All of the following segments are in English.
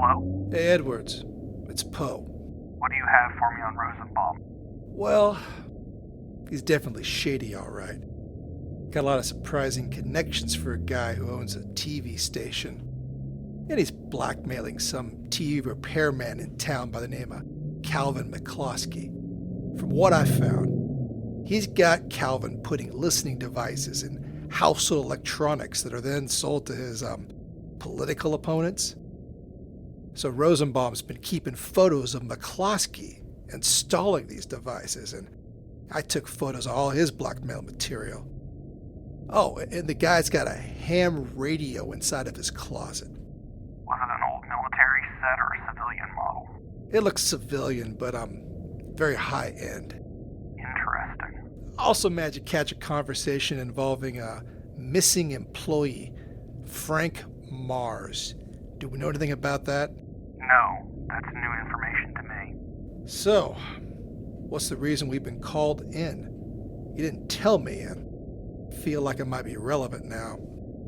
Hello? Hey, Edwards. It's Poe. What do you have for me on Rosenbaum? Well, he's definitely shady, all right. Got a lot of surprising connections for a guy who owns a TV station. And he's blackmailing some TV repairman in town by the name of Calvin McCloskey. From what I found, he's got Calvin putting listening devices in household electronics that are then sold to his political opponents. So Rosenbaum's been keeping photos of McCloskey installing these devices, and I took photos of all his blackmail material. Oh, and the guy's got a ham radio inside of his closet. Was it an old military set or a civilian model? It looks civilian, but very high end. Interesting. Also managed to catch a conversation involving a missing employee, Frank Mars. Do we know anything about that? No, that's new information to me. So, what's the reason we've been called in? You didn't tell me, and I feel like it might be relevant now.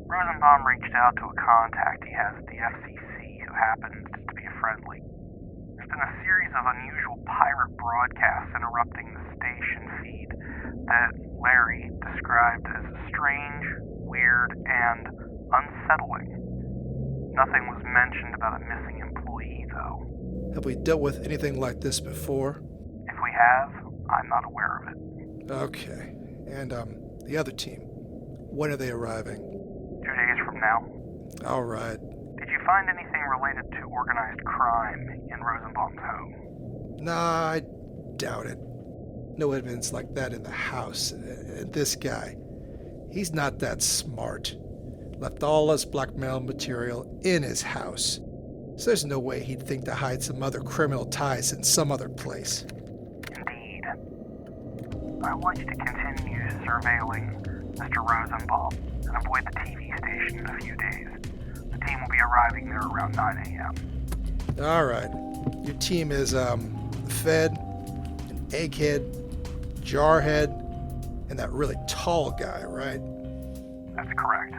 Rosenbaum reached out to a contact he has at the FCC who happens to be a friendly. There's been a series of unusual pirate broadcasts interrupting the station feed that Larry described as strange, weird, and unsettling. Nothing was mentioned about a missing employee, though. Have we dealt with anything like this before? If we have, I'm not aware of it. Okay. And, the other team, when are they arriving? 2 days from now. All right. Did you find anything related to organized crime in Rosenbaum's home? Nah, I doubt it. No evidence like that in the house. And this guy, he's not that smart. Left all his blackmail material in his house. So there's no way he'd think to hide some other criminal ties in some other place. Indeed. I want you to continue surveilling Mr. Rosenbaum and avoid the TV station in a few days. The team will be arriving there around 9 a.m. All right. Your team is Fed, an Egghead, Jarhead, and that really tall guy, right? That's correct.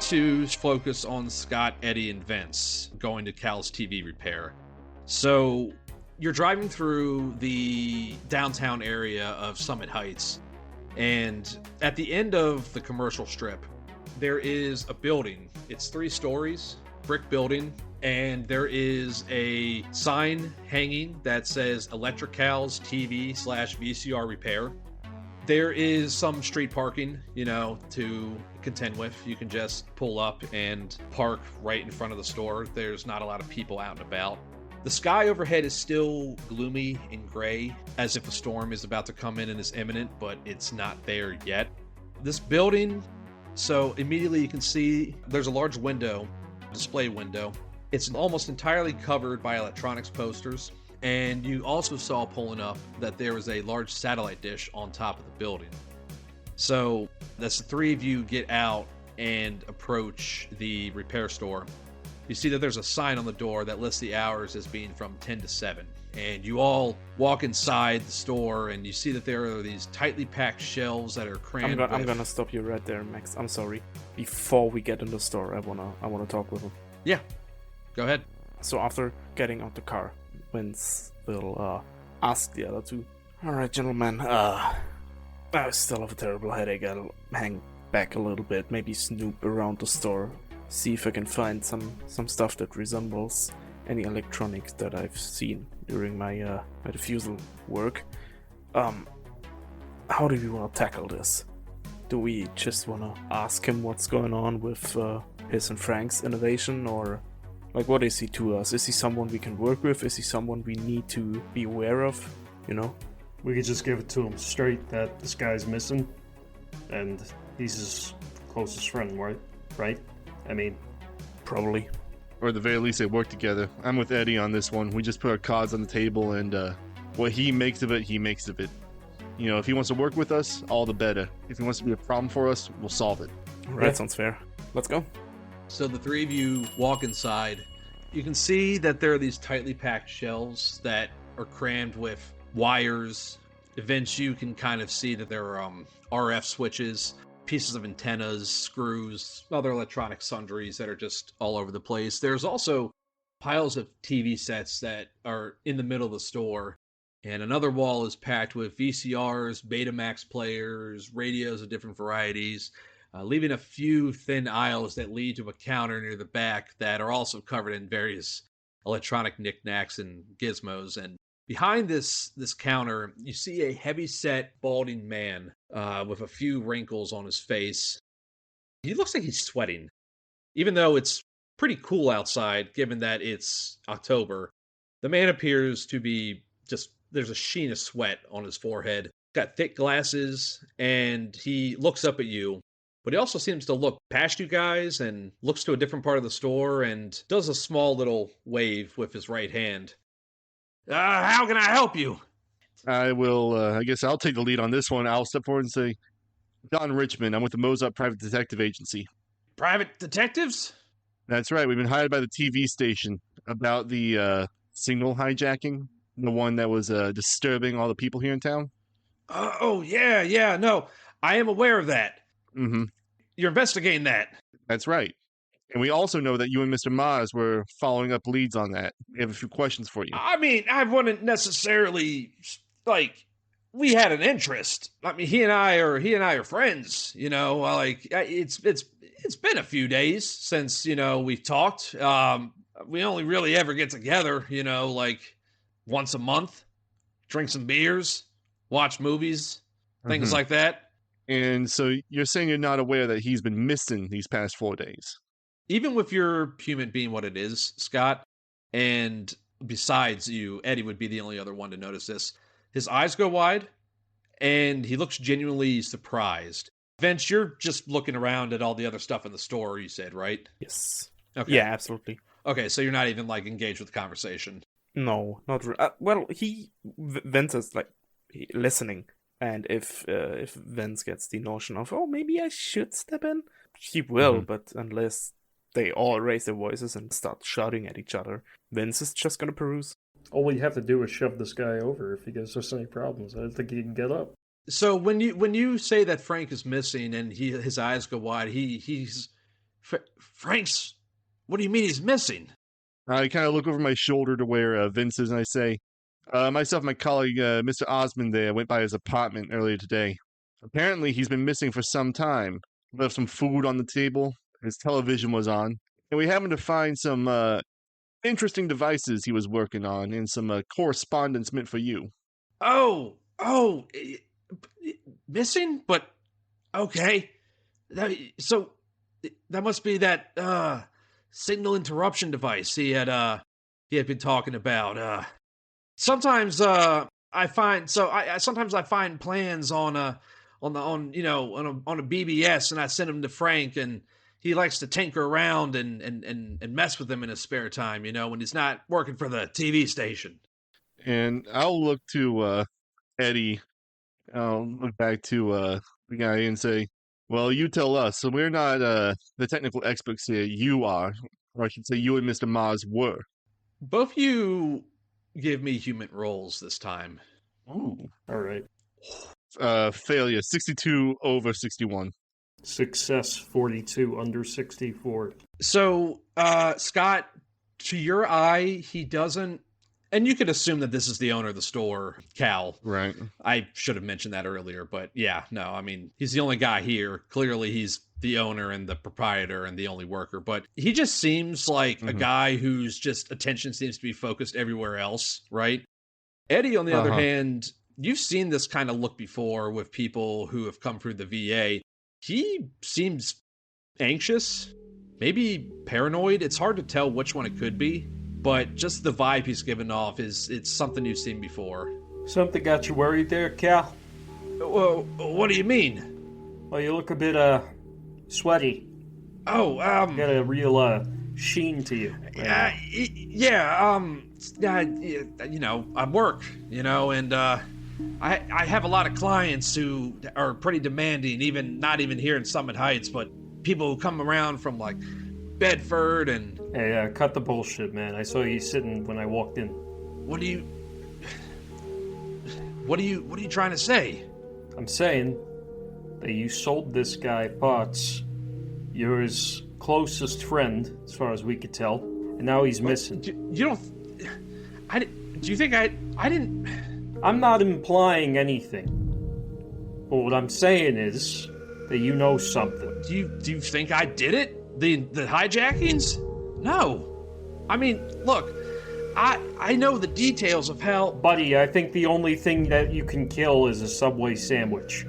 To focus on Scott, Eddie, and Vince going to Cal's TV repair. So you're driving through the downtown area of Summit Heights, and at the end of the commercial strip, there is a building. It's 3 stories, brick building, and there is a sign hanging that says Electri-Cal's TV/VCR Repair. There is some street parking, to contend with. You can just pull up and park right in front of the store. There's not a lot of people out and about. The sky overhead is still gloomy and gray, as if a storm is about to come in and is imminent, but it's not there yet. This building, so immediately you can see there's a large window, display window. It's almost entirely covered by electronics posters. And you also saw pulling up that there was a large satellite dish on top of the building. So as the 3 of you get out and approach the repair store, you see that there's a sign on the door that lists the hours as being from 10 to 7. And you all walk inside the store, and you see that there are these tightly packed shelves that are crammed. I'm gonna stop you right there, Max. I'm sorry. Before we get in the store, I wanna talk with him. Yeah, go ahead. So after getting out the car, Vince will ask the other 2. Alright, gentlemen, I still have a terrible headache. I'll hang back a little bit, maybe snoop around the store, see if I can find some stuff that resembles any electronics that I've seen during my diffusal work. How do you want to tackle this? Do we just want to ask him what's going on with his and Frank's innovation, or like what is he to us? Is he someone we can work with? Is he someone we need to be aware of? You know? We could just give it to him straight that this guy's missing, and he's his closest friend, right? I mean, Probably. Or at the very least, they work together. I'm with Eddie on this one. We just put our cards on the table, and what he makes of it, he makes of it. You know, if he wants to work with us, all the better. If he wants to be a problem for us, we'll solve it. Right. That sounds fair. Let's go. So the three of you walk inside. You can see that there are these tightly packed shelves that are crammed with wires. Eventually, you can kind of see that there are RF switches, pieces of antennas, screws, other electronic sundries that are just all over the place. There's also piles of TV sets that are in the middle of the store. And another wall is packed with VCRs, Betamax players, radios of different varieties, leaving a few thin aisles that lead to a counter near the back that are also covered in various electronic knickknacks and gizmos. And behind this counter, you see a heavy-set, balding man with a few wrinkles on his face. He looks like he's sweating, even though it's pretty cool outside, given that it's October. The man appears to be there's a sheen of sweat on his forehead. Got thick glasses, and he looks up at you. But he also seems to look past you guys and looks to a different part of the store and does a small little wave with his right hand. How can I help you? I will, I guess I'll take the lead on this one. I'll step forward and say, John Richmond, I'm with the Mozart Private Detective Agency. Private detectives? That's right. We've been hired by the TV station about the signal hijacking, the one that was disturbing all the people here in town. Yeah, no, I am aware of that. Mm-hmm. You're investigating that. That's right. And we also know that you and Mr. Mars were following up leads on that. We have a few questions for you. I mean, I wouldn't necessarily, we had an interest. I mean, he and I are friends, you know, it's been a few days since, we've talked. We only really ever get together, once a month, drink some beers, watch movies, things like that. And so you're saying you're not aware that he's been missing these past 4 days? Even with your human being what it is, Scott, and besides you, Eddie would be the only other one to notice this. His eyes go wide, and he looks genuinely surprised. Vince, you're just looking around at all the other stuff in the store, you said, right? Yes. Okay. Yeah, absolutely. Okay, so you're not even, engaged with the conversation. No, not really. Well, Vince is, listening. And if Vince gets the notion of, maybe I should step in, he will, but unless they all raise their voices and start shouting at each other, Vince is just gonna peruse. all we have to do is shove this guy over if he gives us any problems. I don't think he can get up. So when you say that Frank is missing and his eyes go wide, Frank's. What do you mean he's missing? I kind of look over my shoulder to where Vince is, and I say, myself and my colleague, Mr. Osmond there, went by his apartment earlier today. Apparently, he's been missing for some time. Left some food on the table. His television was on. And we happened to find some interesting devices he was working on and some correspondence meant for you. Missing? But, okay. So, that must be that signal interruption device he had been talking about. Sometimes I find plans on a BBS, and I send them to Frank, and he likes to tinker around and mess with them in his spare time, when he's not working for the TV station. And I'll look to Eddie. I'll look back to the guy and say, well, you tell us. So we're not the technical experts here. You are. Or I should say you and Mr. Mars were. Both you give me human rolls this time. Ooh. All right. Failure, 62 over 61. Success, 42 under 64. So, Scott, to your eye, he doesn't... And you could assume that this is the owner of the store, Cal. Right. I should have mentioned that earlier, but yeah, no, I mean, he's the only guy here. Clearly, he's the owner and the proprietor and the only worker, but he just seems like a guy whose just attention seems to be focused everywhere else, right? Eddie, on the other hand, you've seen this kind of look before with people who have come through the VA. He seems anxious, maybe paranoid. It's hard to tell which one it could be, but just the vibe he's giving off it's something you've seen before. Something got you worried there, Cal? Well, what do you mean? Well, you look a bit, sweaty. Oh, You got a real, sheen to you. You know, I work, you know, and, I have a lot of clients who are pretty demanding, even not even here in Summit Heights, but people who come around from, like, Bedford and... Hey, cut the bullshit, man. I saw you sitting when I walked in. What are you trying to say? I'm saying that you sold this guy parts. You're his closest friend, as far as we could tell, and now he's missing. You don't... do you think I didn't... I'm not implying anything. But what I'm saying is that you know something. Do you think I did it? The hijackings? No. I mean, look, I know the details of how... Buddy, I think the only thing that you can kill is a Subway sandwich.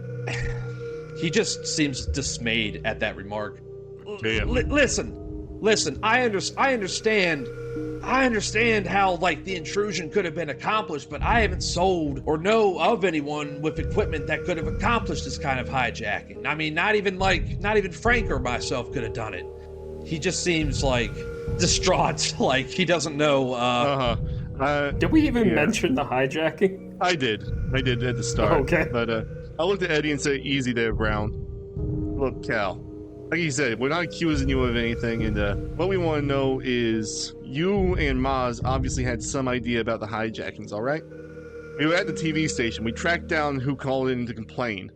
He just seems dismayed at that remark. Damn. Listen, I understand how, like, the intrusion could have been accomplished, but I haven't sold or know of anyone with equipment that could have accomplished this kind of hijacking. I mean, not even Frank or myself could have done it. He just seems, like, distraught, like he doesn't know, Did we even mention the hijacking? I did at the start. Okay. But, I looked at Eddie and said, easy there, Brown. Look, Cal, like you said, we're not accusing you of anything, and what we want to know is you and Maz obviously had some idea about the hijackings, all right? We were at the TV station. We tracked down who called in to complain.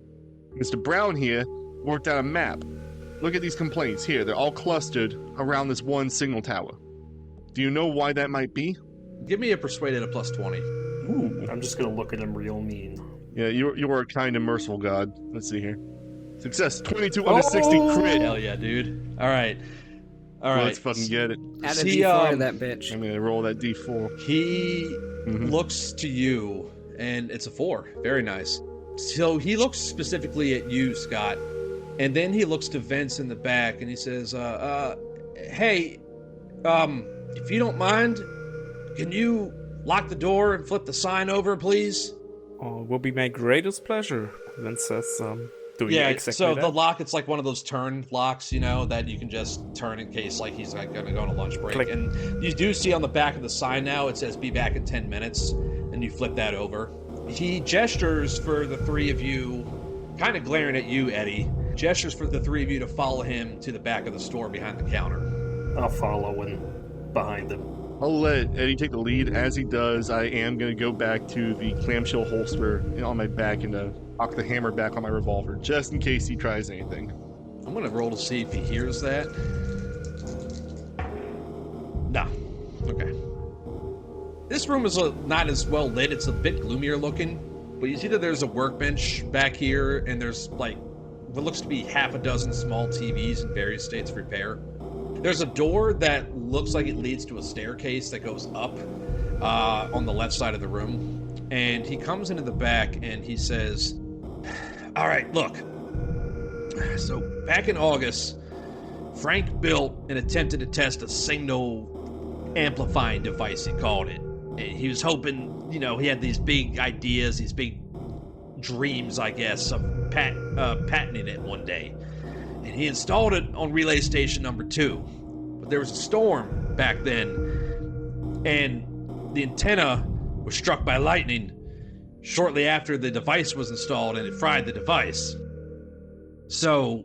Mr. Brown here worked out a map. Look at these complaints here. They're all clustered around this one signal tower. Do you know why that might be? Give me a persuaded a +20. Ooh, I'm just gonna look at him real mean. Yeah, you are a kind and merciful god. Let's see here. Success, 22 under 60 crit. Hell yeah, dude. All right. Let's fucking get it. Add a D4 to that bitch. I'm gonna roll that D4. He looks to you, and it's a 4. Very nice. So he looks specifically at you, Scott, and then he looks to Vince in the back, and he says, hey, if you don't mind, can you lock the door and flip the sign over, please? Oh, it will be my greatest pleasure, Vince says, doing exactly so that. the lock, it's like one of those turn locks, you know, that you can just turn in case, like, he's like gonna go on a lunch break. Click. And you do see on the back of the sign now, it says be back in 10 minutes, and you flip that over. He gestures for the three of you, kind of glaring at you, Eddie, gestures for the three of you to follow him to the back of the store behind the counter. I'll follow in behind him. I'll let Eddie take the lead. As he does, I am going to go back to the clamshell holster on my back and knock the hammer back on my revolver, just in case he tries anything. I'm going to roll to see if he hears that. No. Okay. This room is not as well lit. It's a bit gloomier looking. But you see that there's a workbench back here, and there's, like, what looks to be half a dozen small TVs in various states of repair. There's a door that looks like it leads to a staircase that goes up on the left side of the room. And he comes into the back and he says, all right, look. So back in August, Frank built and attempted to test a signal amplifying device, he called it. And he was hoping, you know, he had these big ideas, these big dreams, I guess, of patenting it one day. And he installed it on relay station number 2. But there was a storm back then, and the antenna was struck by lightning shortly after the device was installed, and it fried the device. So,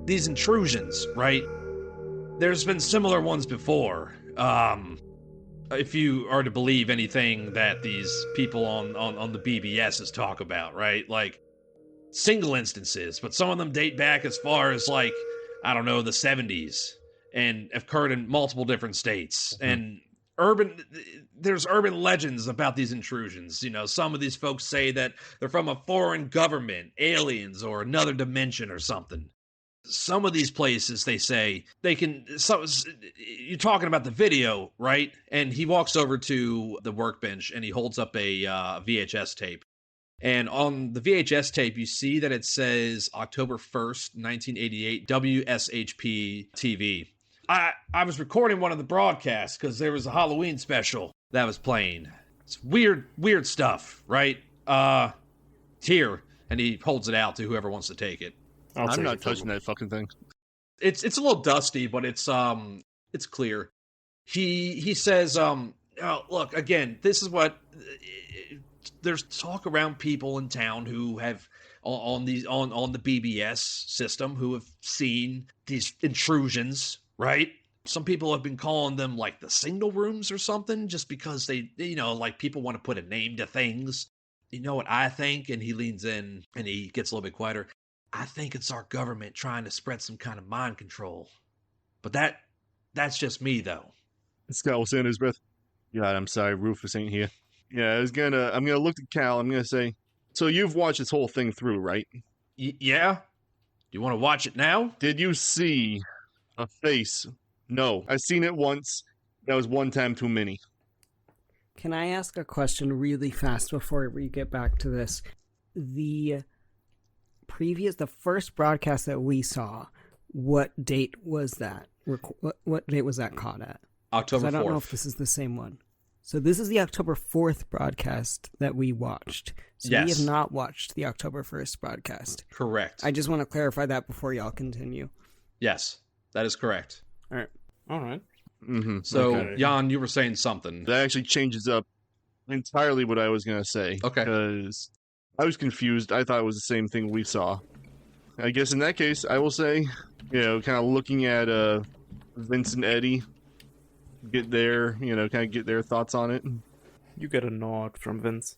these intrusions, right? There's been similar ones before. If you are to believe anything that these people on the BBSs talk about, right? Like, single instances, but some of them date back as far as, like, I don't know, the 70s, and have occurred in multiple different states. And there's urban legends about these intrusions. You know, some of these folks say that they're from a foreign government, aliens, or another dimension or something. Some of these places, they say, they can... So, you're talking about the video, right? And he walks over to the workbench, and he holds up a VHS tape. And on the VHS tape, you see that it says October 1st, 1988, WSHP TV. I was recording one of the broadcasts because there was a Halloween special that was playing. It's weird stuff, right? Here. And he holds it out to whoever wants to take it. I'm not touching that fucking thing. It's a little dusty, but it's clear. He says, oh, look, again, this is what there's talk around people in town who have on the BBS system who have seen these intrusions, right? Some people have been calling them like the signal rooms or something, just because they like people want to put a name to things. You know what I think? And he leans in and he gets a little bit quieter. I think it's our government trying to spread some kind of mind control. But that's just me, though. Scott will say in his breath, God, I'm sorry, Rufus ain't here. Yeah, I'm gonna look at Cal, I'm gonna say, so you've watched this whole thing through, right? Yeah? Do you want to watch it now? Did you see a face? No. I've seen it once. That was one time too many. Can I ask a question really fast before we get back to this? The first broadcast that we saw, what date was that? What date was that caught at? October 4th. I don't know if this is the same one. So this is the October 4th broadcast that we watched. So yes. We have not watched the October 1st broadcast. Correct. I just want to clarify that before y'all continue. Yes, that is correct. All right. Mm-hmm. So, okay. Jan, you were saying something. That actually changes up entirely what I was going to say. Okay. Because I was confused. I thought it was the same thing we saw. I guess in that case, I will say, kind of looking at Vincent, Eddie, get their thoughts on it. You get a nod from Vince.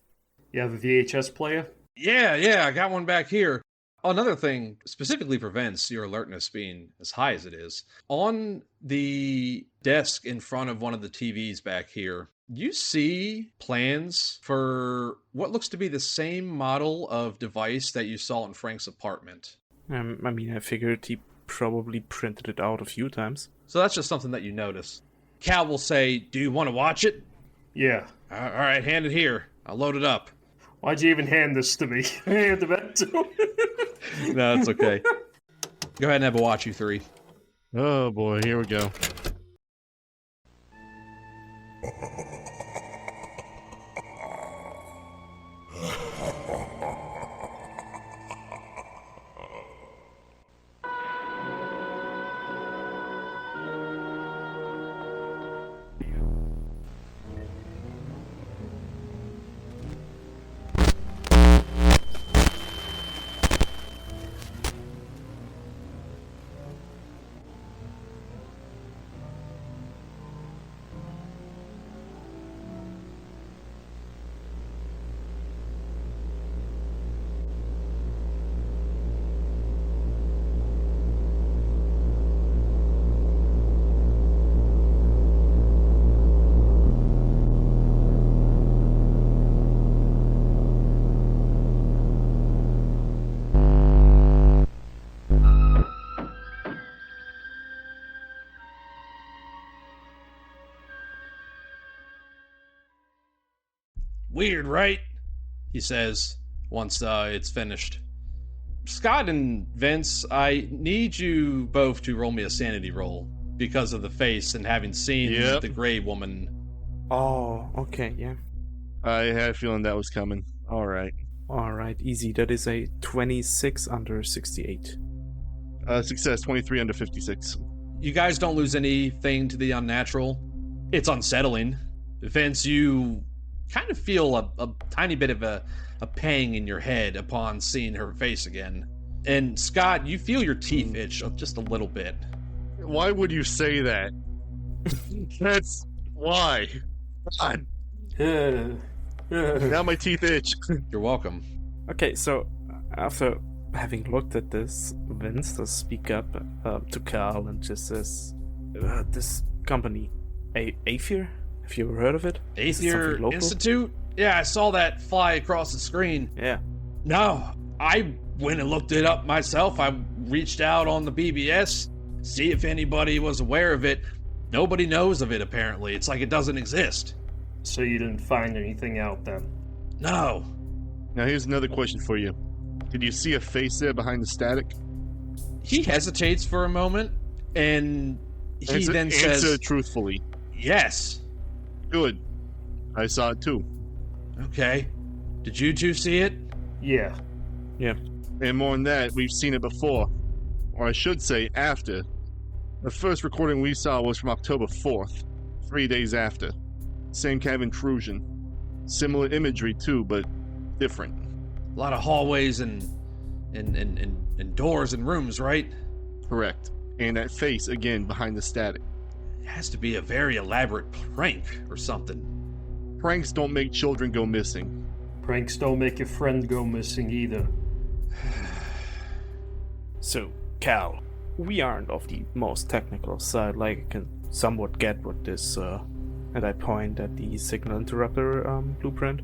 You have a VHS player? Yeah, I got one back here. Another thing, specifically for Vince, your alertness being as high as it is, on the desk in front of one of the TVs back here, you see plans for what looks to be the same model of device that you saw in Frank's apartment. I figured he probably printed it out a few times. So that's just something that you notice. Cal will say, do you want to watch it? Yeah. All right, hand it here. I'll load it up. Why'd you even hand this to me? I hand it back to him. No, that's okay. Go ahead and have a watch, you three. Oh boy, here we go. Weird, right? He says, once it's finished. Scott and Vince, I need you both to roll me a sanity roll because of the face and having seen the gray woman. Oh, okay, yeah. I had a feeling that was coming. Alright, easy. That is a 26 under 68. Success, 23 under 56. You guys don't lose anything to the unnatural. It's unsettling. Vince, you kind of feel a tiny bit of a pang in your head upon seeing her face again. And Scott, you feel your teeth itch just a little bit. Why would you say that? That's why. God. Now my teeth itch. You're welcome. Okay, so after having looked at this, Vince does speak up to Cal and just says, this company, Aether? Have you ever heard of it? Aether Institute? Yeah, I saw that fly across the screen. Yeah. No, I went and looked it up myself. I reached out on the BBS, see if anybody was aware of it. Nobody knows of it, apparently. It's like it doesn't exist. So you didn't find anything out then? No. Now here's another question for you. Did you see a face there behind the static? He hesitates for a moment, and he then says... Answer truthfully. Yes. Good. I saw it too. Okay. Did you two see it? Yeah. And more than that, we've seen it before. Or I should say, after. The first recording we saw was from October 4th, 3 days after. Same kind of intrusion. Similar imagery too, but different. A lot of hallways and doors and rooms, right? Correct. And that face, again, behind the static. It has to be a very elaborate prank or something. Pranks don't make children go missing. Pranks don't make your friend go missing either. So, Cal, we aren't of the most technical side, like I can somewhat get what this, and I point at the signal interrupter blueprint.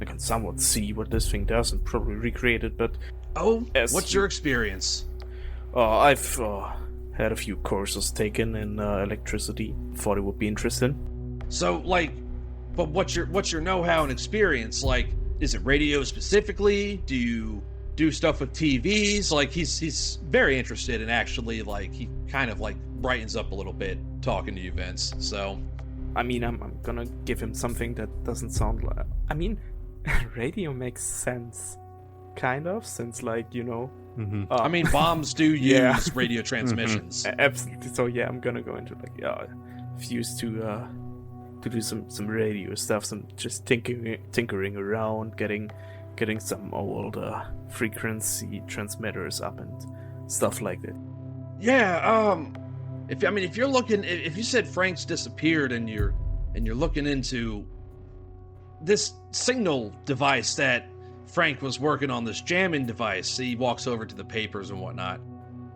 I can somewhat see what this thing does and probably recreate it, but... Oh, what's your experience? I've had a few courses taken in electricity. Thought it would be interesting. So, like, but what's your know-how and experience? Like, is it radio specifically? Do you do stuff with TVs? Like, he's very interested in actually, like, he kind of, like, brightens up a little bit talking to you, Vince, so... I mean, I'm gonna give him something that doesn't sound like... I mean, radio makes sense. Kind of, since, like, you know... Mm-hmm. I mean, bombs do use radio transmissions. Absolutely. So yeah, I'm gonna go into like fuse to do some radio stuff, some just tinkering around, getting some old frequency transmitters up and stuff like that. Yeah. If you're looking, if you said Frank's disappeared and you're looking into this signal device that Frank was working on, this jamming device. He walks over to the papers and whatnot.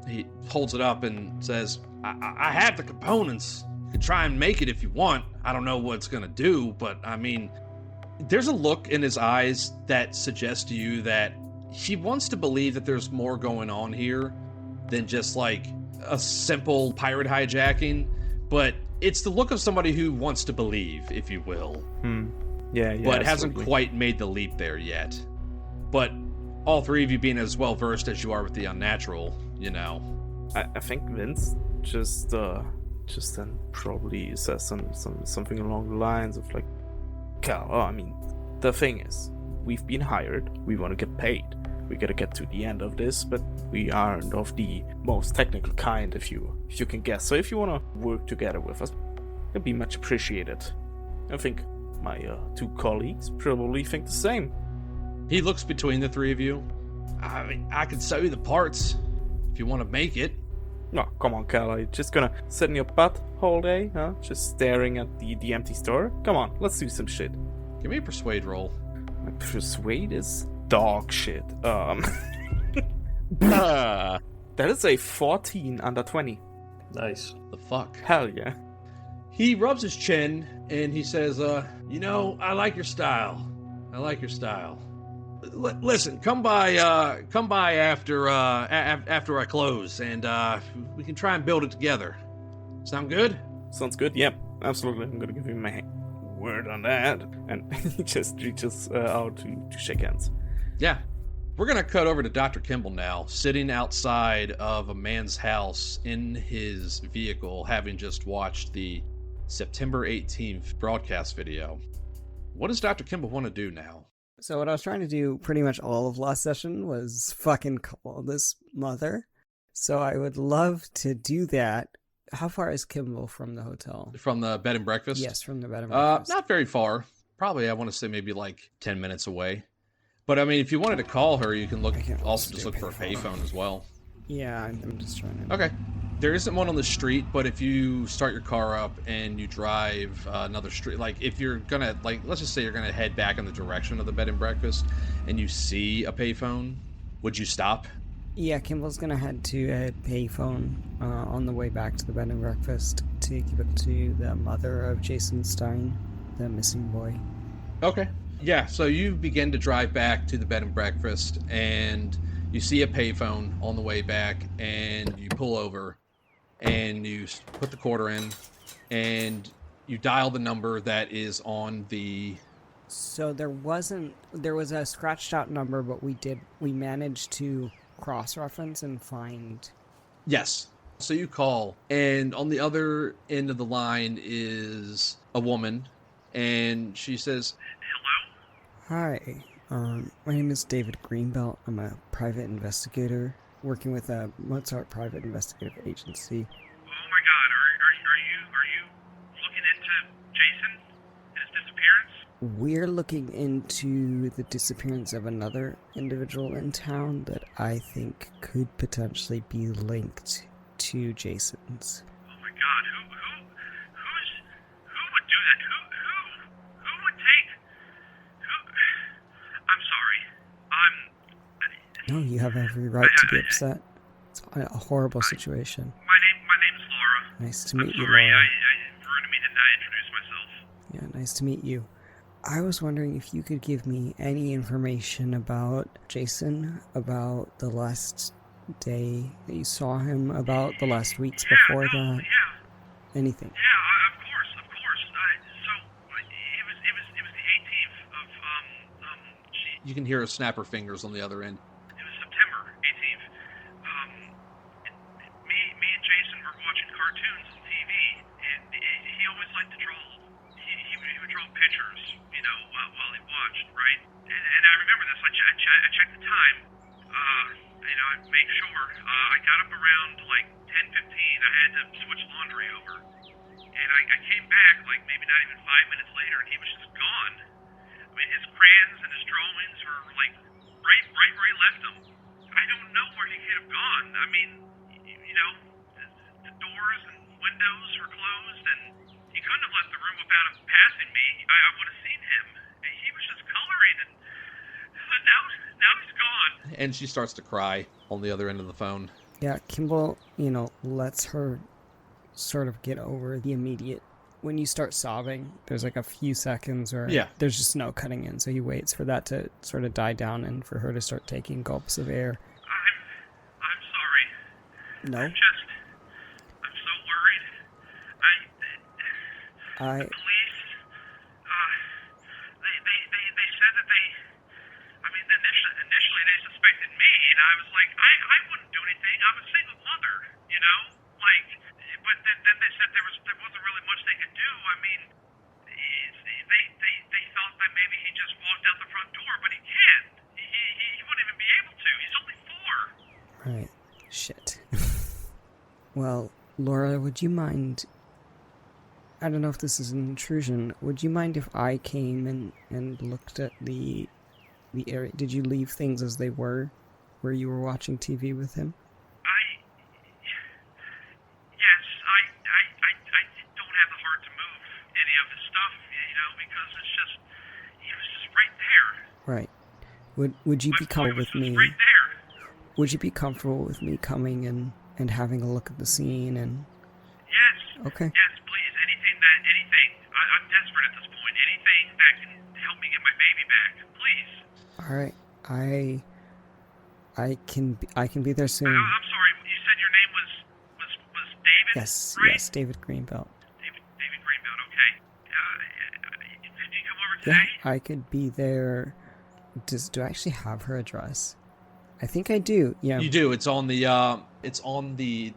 He holds it up and says, I have the components. You can try and make it if you want. I don't know what it's going to do, but I mean, there's a look in his eyes that suggests to you that he wants to believe that there's more going on here than just like a simple pirate hijacking, but it's the look of somebody who wants to believe, if you will. Yeah, but absolutely. Hasn't quite made the leap there yet. But all three of you being as well versed as you are with the unnatural, you know. I think Vince just then probably says something along the lines of like, Cal, I mean, the thing is, we've been hired, we want to get paid. We gotta get to the end of this, but we aren't of the most technical kind, if you can guess. So if you wanna work together with us, it'd be much appreciated. I think my two colleagues probably think the same. He looks between the three of you. I mean, I can sell you the parts if you want to make it. No, come on, Cal. Are you just gonna sit in your butt whole day, huh? Just staring at the empty store? Come on, let's do some shit. Give me a persuade roll. My persuade is dog shit. Ah, That is a 14 under 20. Nice. The fuck? Hell yeah. He rubs his chin and he says, you know, I like your style. Listen, come by after I close, and we can try and build it together. Sound good? Sounds good. Yep, absolutely. I'm gonna give you my word on that. And he just reaches out to shake hands. Yeah. We're gonna cut over to Dr. Kimble now, sitting outside of a man's house in his vehicle, having just watched the September 18th broadcast video. What does Dr. Kimble want to do now? So what I was trying to do pretty much all of last session was fucking call this mother. So I would love to do that. How far is Kimble from the hotel? From the bed and breakfast? Yes, from the bed and breakfast. Not very far. Probably, I want to say maybe like 10 minutes away. But I mean, if you wanted to call her, you can look. Also, just look for a payphone as well. Yeah, I'm just trying to... Okay. There isn't one on the street, but if you start your car up and you drive another street, like if you're gonna, like, let's just say you're gonna head back in the direction of the bed and breakfast and you see a payphone, would you stop? Yeah, Kimble's gonna head to a payphone on the way back to the bed and breakfast to give it to the mother of Jason Stein, the missing boy. Okay. Yeah, so you begin to drive back to the bed and breakfast and you see a payphone on the way back and you pull over and you put the quarter in and you dial the number that is on the So there was a scratched out number, but we managed to cross-reference and find... Yes. So you call, and on the other end of the line is a woman, and she says, Hello? Hi, my name is David Greenbelt. I'm a private investigator working with a Mozart Private Investigative Agency. Oh my God, are you looking into Jason and his disappearance? We're looking into the disappearance of another individual in town that I think could potentially be linked to Jason's. Oh my God, who would do that? Who would take? I'm sorry. No, you have every right to be upset. It's a horrible situation. My name's Laura. Nice to meet you, Sorry, Laura. rude of me to not introduce myself. Yeah, nice to meet you. I was wondering if you could give me any information about Jason, about the last day that you saw him, about the last weeks before that. Yeah. Anything. Yeah, of course. So it was the 18th of you can hear her snap her fingers on the other end. It was September 18th. Me and Jason were watching cartoons on TV, and he always liked to draw. He would draw pictures, while he watched, right? And I remember this. I checked the time. I'd make sure. I got up around like 10:15. I had to switch laundry over, and I came back like maybe not even 5 minutes later, and he was just gone. I mean, his crayons and his drawings were like right where he left them. I don't know where he could have gone. I mean, the doors and windows were closed, and he couldn't have left the room without him passing me. I would have seen him. He was just coloring, and now he's gone. And she starts to cry on the other end of the phone. Yeah, Kimble, lets her sort of get over the immediate... When you start sobbing, there's like a few seconds where there's just no cutting in, so he waits for that to sort of die down and for her to start taking gulps of air. I'm sorry. No? I'm so worried. The police, they said that initially they suspected me, and I was like, I wouldn't do anything. I'm a single mother, but then they said there wasn't really much they could do. I mean, they thought that maybe he just walked out the front door, but he can't. He wouldn't even be able to. He's only 4. Right. Shit. Well, Laura, would you mind... I don't know if this is an intrusion. Would you mind if I came and looked at the area? Did you leave things as they were, where you were watching TV with him? Yes, I don't have the heart to move any of his stuff, because he was just right there. Right. Would you be comfortable with me? Right there. Would you be comfortable with me coming and having a look at the scene and? Yes. Okay. Yes, please. Anything. I'm desperate at this point. Anything that can help me get my baby back, please. All right. I can be there soon. I'm sorry. You said your name was David? Yes. Right? Yes. David Greenbelt. David Greenbelt. Okay. Did you come over today? Yeah, I could be there. Do I actually have her address? I think I do. Yeah. You do. It's on the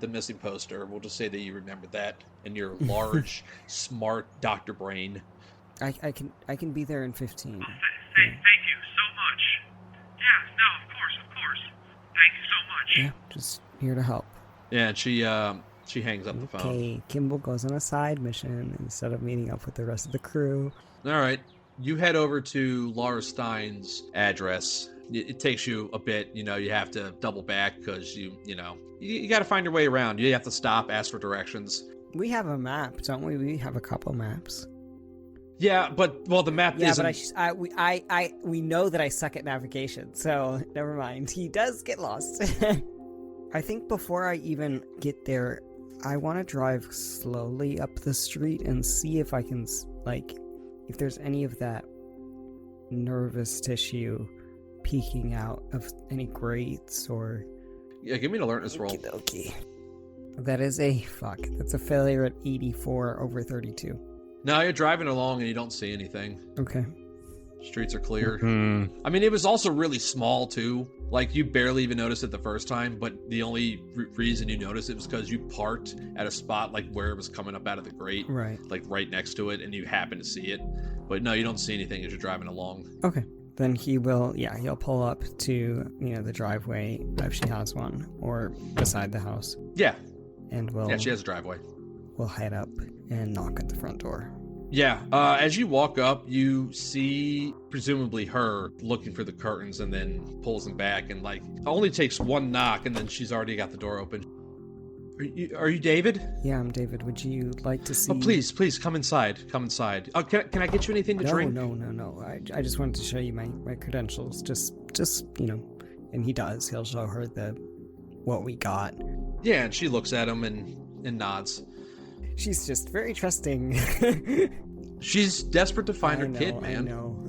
missing poster. We'll just say that you remembered that in your large, smart doctor brain. I can be there in 15. Thank you so much. Yeah. No. Of course. Thank you so much. Yeah. Just here to help. Yeah. And she hangs up the phone. Okay. Kimble goes on a side mission instead of meeting up with the rest of the crew. All right. You head over to Laura Stein's address. It takes you a bit, you have to double back because you got to find your way around. You have to stop, ask for directions. We have a map, don't we? We have a couple maps. Yeah, but the map isn't. Yeah, but we know that I suck at navigation, so never mind. He does get lost. I think before I even get there, I want to drive slowly up the street and see if I can, if there's any of that nervous tissue peeking out of any grates or... Yeah, give me an alertness roll. Okay. That is that's a failure at 84 over 32. No, you're driving along and you don't see anything. Okay. Streets are clear. Hmm. I mean, it was also really small too. Like, you barely even noticed it the first time, but the only reason you noticed it was because you parked at a spot like where it was coming up out of the grate, Right. like right next to it, and you happen to see it. But no, you don't see anything as you're driving along. Okay. Then he'll pull up to, the driveway if she has one, or beside the house. Yeah. And Yeah, she has a driveway. we'll head up and knock at the front door. Yeah, as you walk up, you see presumably her looking for the curtains and then pulls them back, and like only takes one knock and then she's already got the door open. Are you David? Yeah, I'm David. Would you like to see... Oh, please, come inside. Come inside. Oh, can I get you anything to drink? No. I just wanted to show you my credentials. Just, and he does. He'll show her what we got. Yeah, and she looks at him and nods. She's just very trusting. She's desperate to find her kid, man. I know.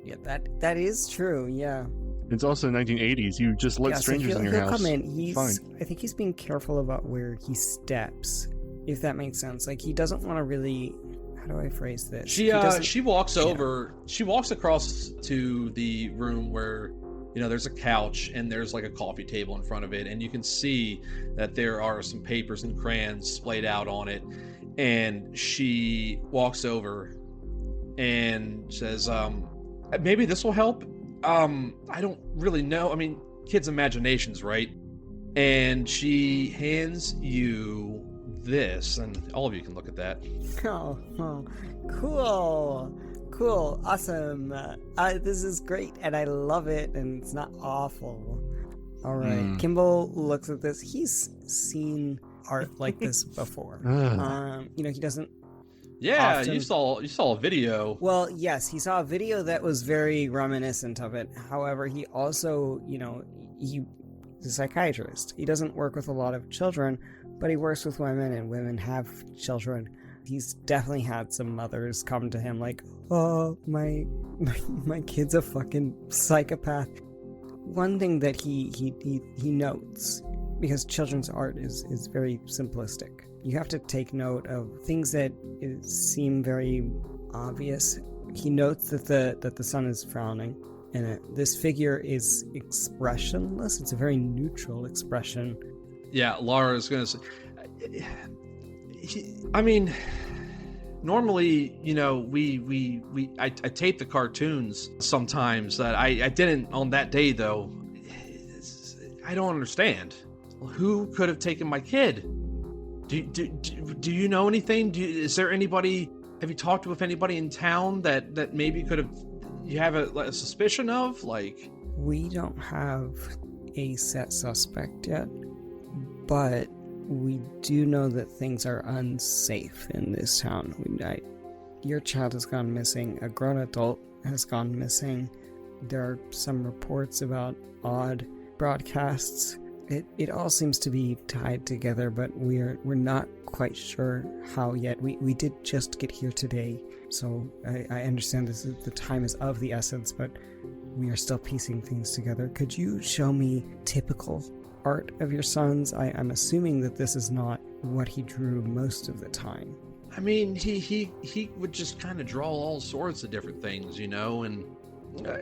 Yeah, that is true. Yeah. It's also 1980s. You just let strangers in your house. Come in. Fine. I think he's being careful about where he steps, if that makes sense. Like, he doesn't want to really. How do I phrase this? She walks over. She walks across to the room where, there's a couch and there's like a coffee table in front of it, and you can see that there are some papers and crayons splayed out on it. And she walks over and says, maybe this will help. I don't really know. I mean, kids' imaginations, right? And she hands you this, and all of you can look at that. Oh, cool, awesome. This is great, and I love it, and it's not awful. All right, Kimble looks at this. He's seen art like this before. He doesn't. Yeah, often... you saw a video. Well, yes, he saw a video that was very reminiscent of it. However, he also, he's a psychiatrist. He doesn't work with a lot of children, but he works with women, and women have children. He's definitely had some mothers come to him like, oh, my kid's a fucking psychopath. One thing that he notes, because children's art is very simplistic, you have to take note of things that seem very obvious. He notes that the sun is frowning, and this figure is expressionless. It's a very neutral expression. Yeah, Laura's gonna say. I mean, normally, I tape the cartoons sometimes. That I didn't on that day though. I don't understand. Who could have taken my kid? Do you know anything? Is there anybody? Have you talked with anybody in town that maybe could have? You have a suspicion of? Like, we don't have a set suspect yet, but we do know that things are unsafe in this town. Your child has gone missing. A grown adult has gone missing. There are some reports about odd broadcasts. It all seems to be tied together, but we're not quite sure how yet. We did just get here today, so I understand the time is of the essence, but we are still piecing things together. Could you show me typical art of your son's? I'm assuming that this is not what he drew most of the time. I mean, he would just kind of draw all sorts of different things, and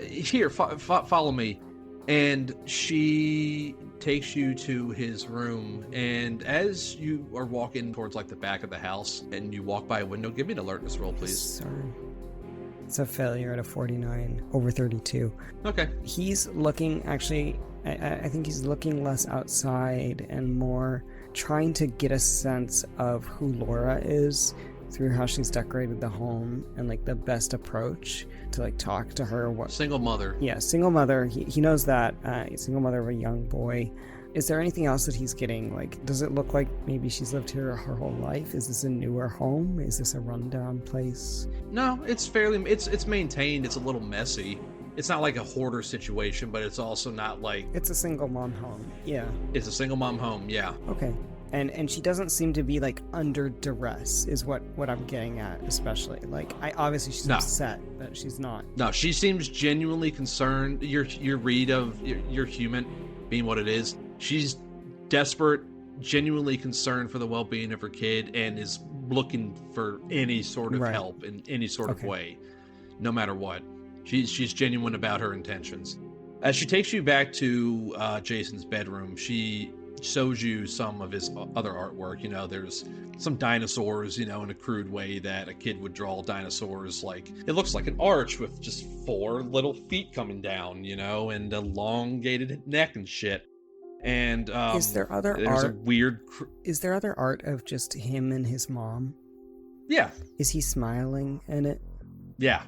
here, follow me. And she takes you to his room, and as you are walking towards like the back of the house and you walk by a window, give me an alertness roll, please. Sorry. It's a failure at a 49 over 32. Okay. He's looking, actually, I think he's looking less outside and more trying to get a sense of who Laura is through how she's decorated the home and like the best approach to like talk to her. What single mother? Yeah, single mother. He knows that. Single mother of a young boy. Is there anything else that he's getting? Like, does it look like maybe she's lived here her whole life? Is this a newer home? Is this a rundown place? No, it's fairly. It's maintained. It's a little messy. It's not like a hoarder situation, but it's also not like. It's a single mom home. Yeah. It's a single mom home. Yeah. Okay. And she doesn't seem to be like under duress is what I'm getting at, especially. Like, obviously she's upset, but she's not. No, she seems genuinely concerned. Your read of your human being what it is. She's desperate, genuinely concerned for the well-being of her kid, and is looking for any sort of help in any sort of way. no matter what. She's genuine about her intentions. As she takes you back to Jason's bedroom, she shows you some of his other artwork. You know, there's some dinosaurs, you know, in a crude way that a kid would draw dinosaurs. Like, it looks like an arch with just 4 little feet coming down, you know, and elongated neck and shit. And is there other there's art? a weird... Is there other art of just him and his mom? Yeah. Is he smiling in it? Yeah.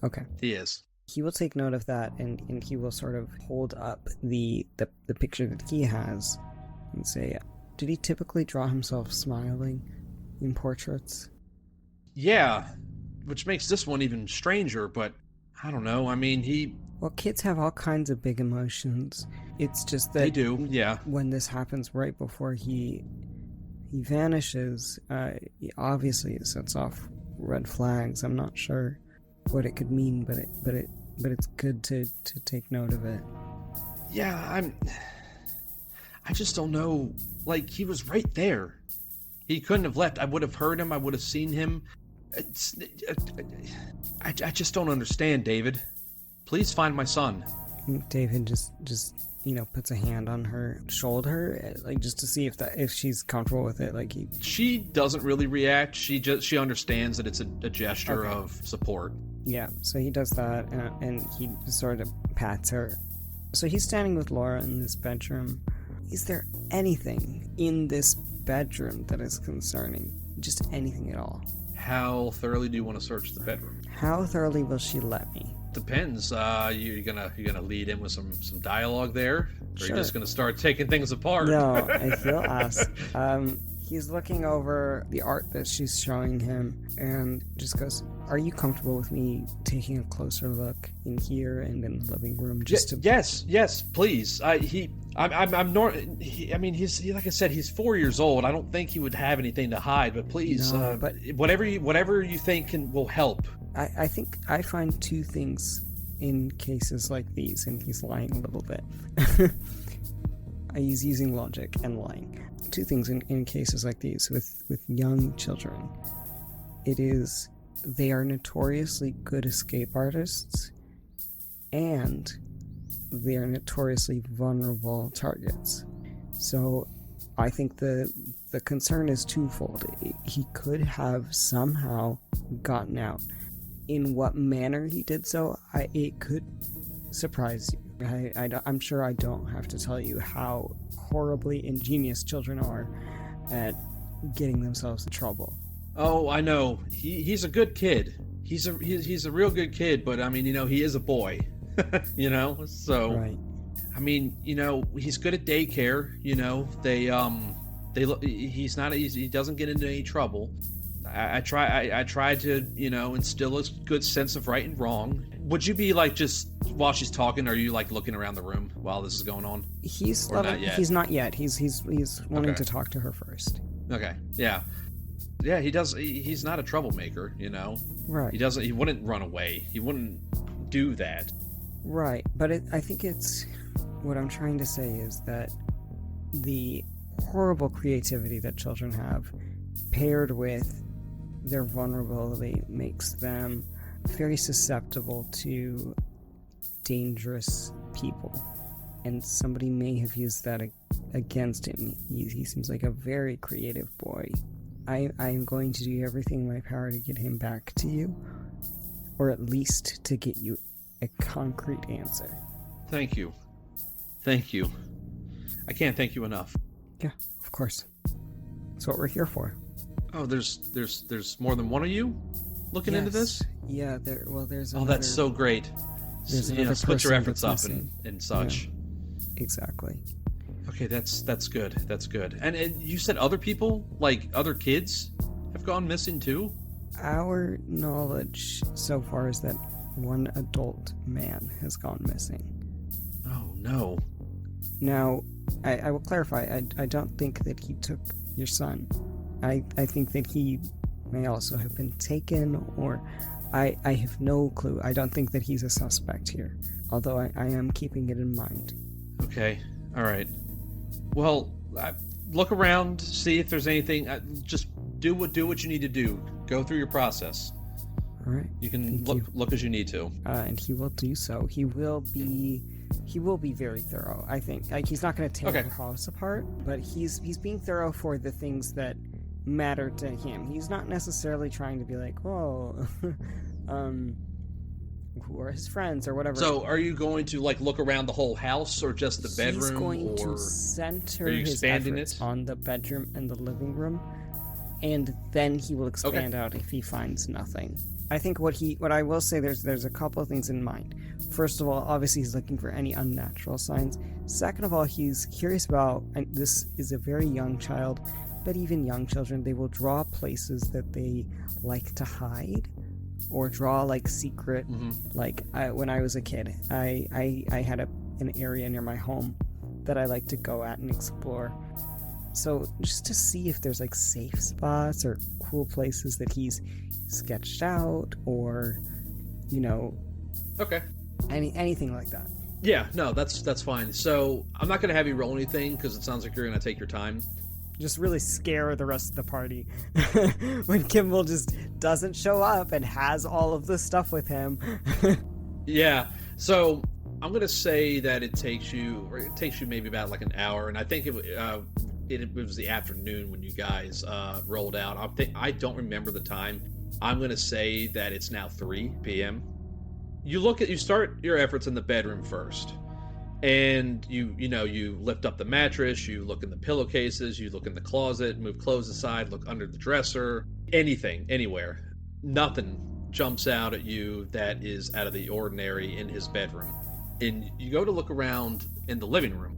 Okay. He is. He will take note of that, and he will sort of hold up the picture that he has and say, did he typically draw himself smiling in portraits? Yeah, which makes this one even stranger, but I don't know. I mean, Well, kids have all kinds of big emotions. It's just that... They do, yeah. When this happens right before he vanishes, obviously it sets off red flags. I'm not sure what it could mean, but it's good to take note of it. Yeah, I just don't know. Like, he was right there. He couldn't have left. I would have heard him. I would have seen him. I just don't understand, David. Please find my son. David just puts a hand on her shoulder, like, just to see if she's comfortable with it. Like, she doesn't really react. She understands that it's a gesture of support. Yeah, so he does that, and he sort of pats her. So he's standing with Laura in this bedroom. Is there anything in this bedroom that is concerning? Just anything at all? How thoroughly do you want to search the bedroom? How thoroughly will she let me? Depends. You're gonna lead in with some dialogue there, or Sure. you're just gonna start taking things apart? No, he'll ask. He's looking over the art that she's showing him and just goes, "Are you comfortable with me taking a closer look in here and in the living room?" Yes, please. He's like I said, he's 4 years old. I don't think he would have anything to hide, but please, No, but whatever you think will help. I think I find 2 things in cases like these, and he's lying a little bit. He's using logic and lying. 2 things in cases like these with young children. It is, they are notoriously good escape artists, and they are notoriously vulnerable targets. So I think the concern is twofold. He could have somehow gotten out. In what manner he did so, it could surprise you. I'm sure I don't have to tell you how horribly ingenious children are at getting themselves in trouble. Oh, I know. He's a good kid. He's a real good kid, but I mean, he is a boy. So Right. I mean, he's good at daycare. He doesn't get into any trouble. I try to instill a good sense of right and wrong. Would you be like, just while she's talking, are you like looking around the room while this is going on? He's not yet? He's not yet. He's wanting Okay. to talk to her first. Okay, yeah. He does. He's not a troublemaker, Right. He wouldn't run away. He wouldn't do that. Right, but I think it's, what I'm trying to say is that the horrible creativity that children have, paired with their vulnerability, makes them very susceptible to dangerous people. And somebody may have used that against him. He seems like a very creative boy. I am going to do everything in my power to get him back to you, or at least to get you a concrete answer. Thank you. I can't thank you enough. Yeah, of course. That's what we're here for. Oh, there's more than one of you looking into this? Yeah, there's Oh, another, that's so great. there's another Split your person efforts that's up missing. and such. Exactly. Okay, that's good. That's good. And you said other people, like other kids, have gone missing too? Our knowledge so far is that one adult man has gone missing. Oh no. Now, I will clarify, I don't think that he took your son. I think that he may also have been taken, or I have no clue. I don't think that he's a suspect here, although I am keeping it in mind. Okay, all right. Well, look around, see if there's anything. Just do what you need to do. Go through your process. All right. You can Thank look as you need to. And he will do so. He will be very thorough. I think. Like, he's not going to tear the house apart, but he's being thorough for the things that matter to him. He's not necessarily trying to be like, whoa, who are his friends or whatever. So, are you going to like look around the whole house, or just the bedroom? He's going to center his efforts on the bedroom and the living room, and then he will expand out if he finds nothing. I think what I will say, there's a couple of things in mind. First of all, obviously he's looking for any unnatural signs. Second of all, he's curious about, and this is a very young child, but even young children, they will draw places that they like to hide, or draw like secret. Like when I was a kid, I had an area near my home that I like to go at and explore. So just to see if there's like safe spots or cool places that he's sketched out, or anything like that. Yeah, no, that's fine. So I'm not gonna have you roll anything because it sounds like you're gonna take your time. Just really scare the rest of the party when Kimble just doesn't show up and has all of the stuff with him. Yeah, so I'm gonna say that it takes you maybe about like an hour, and I think it was the afternoon when you guys rolled out. I don't remember the time. I'm gonna say that it's now 3 p.m. You start your efforts in the bedroom first, and you lift up the mattress, you look in the pillowcases, you look in the closet, move clothes aside, look under the dresser, anything, anywhere. Nothing jumps out at you that is out of the ordinary in his bedroom. And you go to look around in the living room.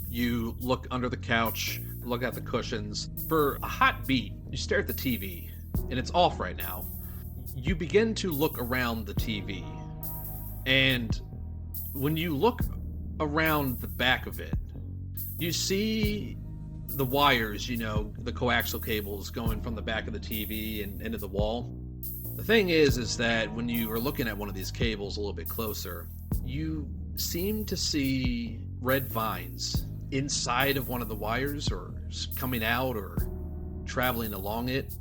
You look under the couch, look at the cushions. For a hot beat, you stare at the TV, and it's off right now. You begin to look around the TV, and when you look around the back of it, you see the wires, the coaxial cables going from the back of the TV and into the wall. The thing is that when you are looking at one of these cables a little bit closer, you seem to see red vines inside of one of the wires, or coming out, or traveling along it.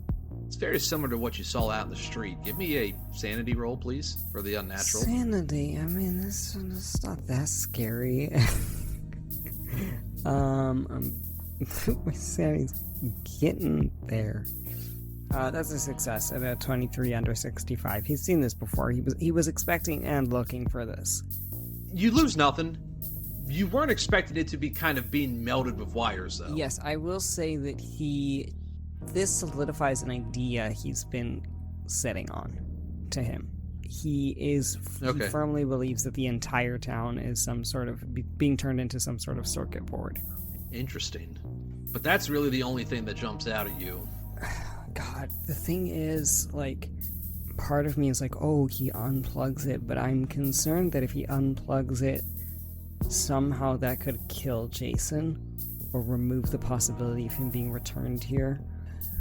It's very similar to what you saw out in the street. Give me a sanity roll, please, for the unnatural. Sanity? I mean, this is not that scary. My sanity's getting there. That's a success at a 23 under 65. He's seen this before. He was expecting and looking for this. You lose nothing. You weren't expecting it to be kind of being melted with wires, though. Yes, I will say that this solidifies an idea he's been setting on to him. He firmly believes that the entire town is some sort of being turned into some sort of circuit board. Interesting. But that's really the only thing that jumps out at you. God, the thing is, like, part of me is like, oh, he unplugs it, but I'm concerned that if he unplugs it, somehow that could kill Jason, or remove the possibility of him being returned here.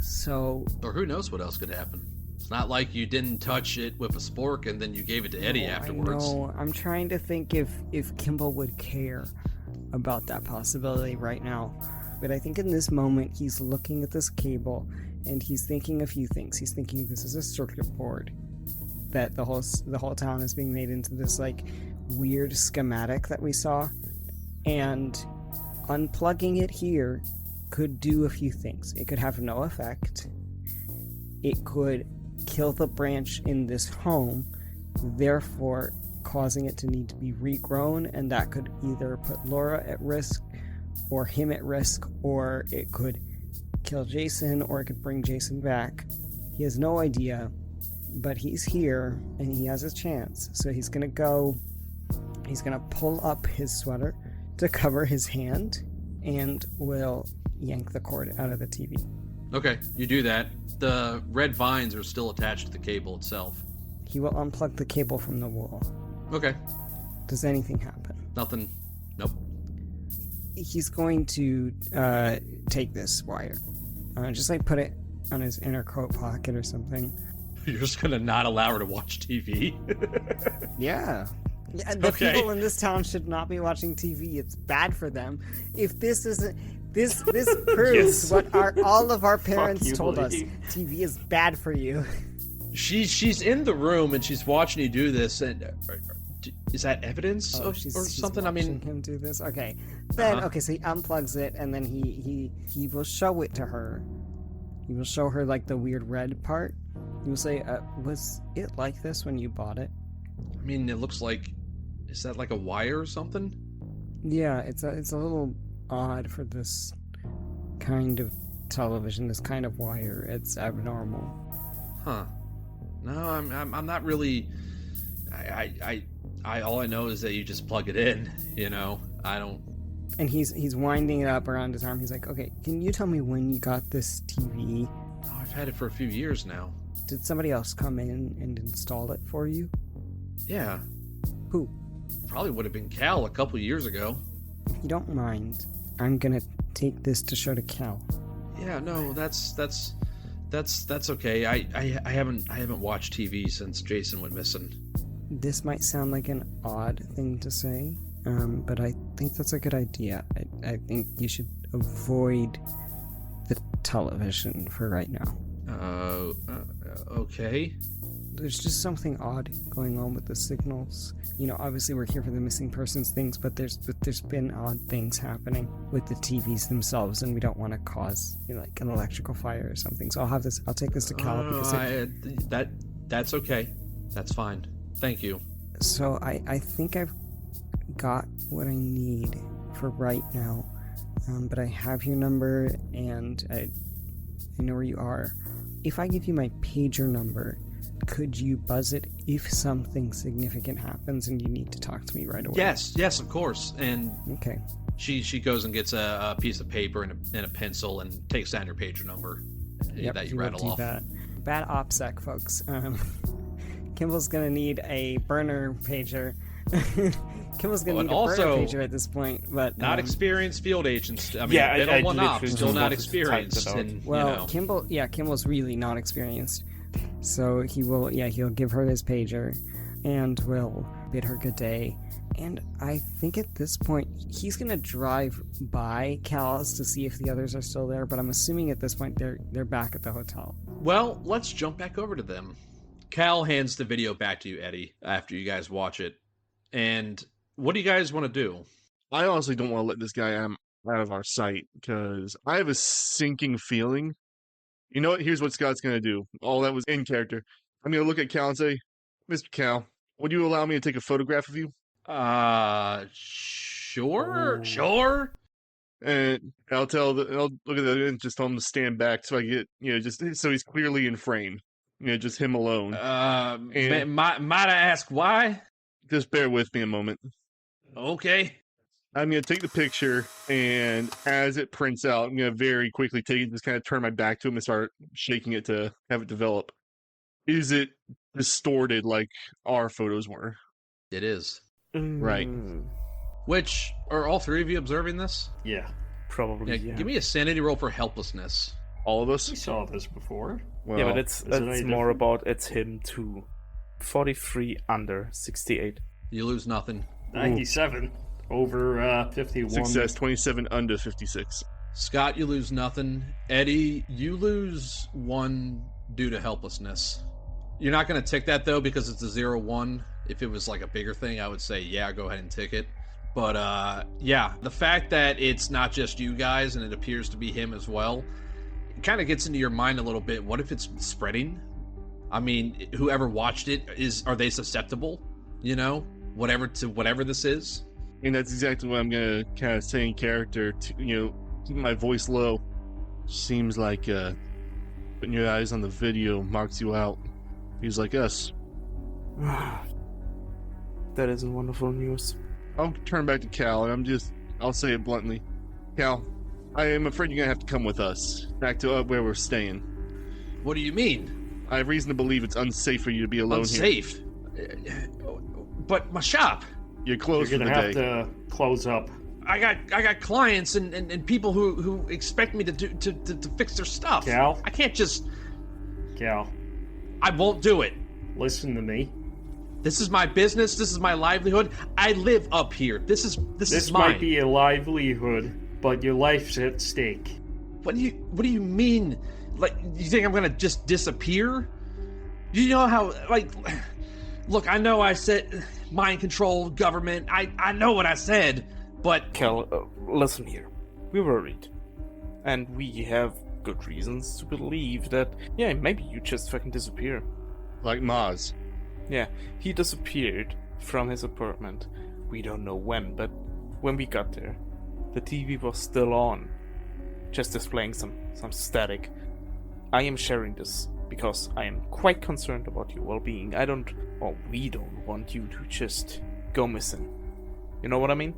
So... Or who knows what else could happen. It's not like you didn't touch it with a spork and then you gave it to Eddie afterwards. No, I'm trying to think if Kimble would care about that possibility right now. But I think in this moment, he's looking at this cable, and he's thinking a few things. He's thinking this is a circuit board, that the whole town is being made into this, like, weird schematic that we saw, and unplugging it here could do a few things. It could have no effect. It could kill the branch in this home, therefore causing it to need to be regrown, and that could either put Laura at risk or him at risk, or it could kill Jason, or it could bring Jason back. He has no idea, but he's here and he has a chance. So he's gonna pull up his sweater to cover his hand, and will yank the cord out of the TV. Okay, you do that. The red vines are still attached to the cable itself. He will unplug the cable from the wall. Okay. Does anything happen? Nothing. Nope. He's going to take this wire, just like put it on his inner coat pocket or something. You're just gonna not allow her to watch TV? Yeah. The people in this town should not be watching TV. It's bad for them. If this isn't, this proves what all of our parents told us. TV is bad for you. She's in the room and she's watching you do this. And is that evidence or something? I mean, him do this. Okay, then okay. So he unplugs it and then he will show it to her. He will show her like the weird red part. He will say, "Was it like this when you bought it?" I mean, it looks like. Is that like a wire or something? Yeah, it's a little odd for this kind of television. This kind of wire. It's abnormal. Huh. No, I'm not really. I all I know is that you just plug it in. You know, I don't. And he's winding it up around his arm. He's like, "Okay, can you tell me when you got this TV?" Oh, I've had it for a few years now. Did somebody else come in and install it for you? Yeah. Who? Probably would have been Cal a couple years ago. If you don't mind, I'm gonna take this to show to Cal. Yeah, no, that's okay. I haven't watched TV since Jason went missing. This might sound like an odd thing to say, but I think that's a good idea. I think you should avoid the television for right now. Okay. There's just something odd going on with the signals. You know, obviously we're here for the missing persons things, but there's been odd things happening with the TVs themselves, and we don't want to cause, you know, like an electrical fire or something. So I'll take this to Cal because that's okay. That's fine. Thank you. So I think I've got what I need for right now, but I have your number and I know where you are. If I give you my pager number, could you buzz it if something significant happens and you need to talk to me right away? Yes, of course. And okay. She goes and gets a piece of paper and a pencil and takes down your pager number that you rattle off. Bad OPSEC, folks. Kimble's gonna need a burner pager. Kimble's gonna need a burner pager at this point, but not experienced field agents. I mean, been on one op, still not experienced. And, well, Kimble's really not experienced. So he'll give her his pager and will bid her good day. And I think at this point, he's going to drive by Cal's to see if the others are still there, but I'm assuming at this point they're back at the hotel. Well, let's jump back over to them. Cal hands the video back to you, Eddie, after you guys watch it. And what do you guys want to do? I honestly don't want to let this guy out of our sight, because I have a sinking feeling. You know what? Here's what Scott's going to do. All that was in character. I'm going to look at Cal and say, Mr. Cal, would you allow me to take a photograph of you? Sure. Sure. And I'll look at that and just tell him to stand back so I get, just so he's clearly in frame. Just him alone. Might I ask why? Just bear with me a moment. Okay. I'm going to take the picture, and as it prints out, I'm going to very quickly take it, just kind of turn my back to him and start shaking it to have it develop. Is it distorted like our photos were? It is. Right. Which, are all three of you observing this? Yeah. Probably, yeah. Give me a sanity roll for helplessness. All of us? We saw this before. Well, yeah, but it's more about it's him too. 43 under 68. You lose nothing. 97 over 51. Success, 27 under 56. Scott, you lose nothing. Eddie, you lose 1 due to helplessness. You're not going to tick that, though, because it's a 0-1. If it was like a bigger thing, I would say, yeah, go ahead and tick it. But, yeah, the fact that it's not just you guys and it appears to be him as well, it kind of gets into your mind a little bit. What if it's spreading? I mean, whoever watched it, are they susceptible? Whatever this is? And that's exactly what I'm going to kind of say in character, to, keep my voice low. Seems like putting your eyes on the video marks you out. He's like us. That is wonderful news. I'll turn back to Cal, and I'll say it bluntly. Cal, I am afraid you're going to have to come with us, back to where we're staying. What do you mean? I have reason to believe it's unsafe for you to be alone here. Unsafe? But my shop... You're closed for the day. You're gonna have to close up. I got clients and people who expect me to fix their stuff. Cal? I can't just... Cal. I won't do it. Listen to me. This is my business. This is my livelihood. I live up here. This is mine. This might be a livelihood, but your life's at stake. What do you mean? Like, you think I'm gonna just disappear? You know how, like, look, I know I said mind control, government. I know what I said, but... Cal, listen here. We're worried. And we have good reasons to believe that, yeah, maybe you just fucking disappear. Like Maz. Yeah, he disappeared from his apartment. We don't know when, but when we got there, the TV was still on. Just displaying some static. I am sharing this because I am quite concerned about your well-being. We don't want you to just go missing. You know what I mean?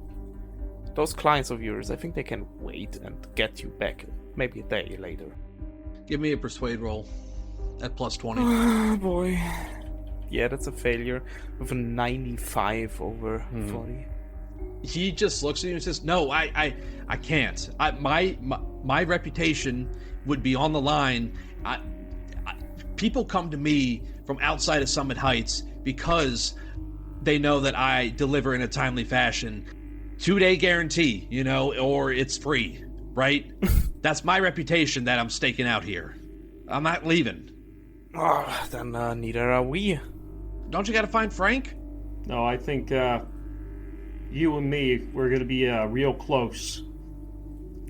Those clients of yours, I think they can wait and get you back maybe a day later. Give me a persuade roll at plus 20. Oh boy. Yeah, that's a failure with a 95 over 40. He just looks at you and says, "No, I can't. My reputation would be on the line. People come to me from outside of Summit Heights because they know that I deliver in a timely fashion. 2-day guarantee, or it's free, right? That's my reputation that I'm staking out here. I'm not leaving." Oh, then neither are we. Don't you gotta find Frank? No, I think you and me, we're gonna be real close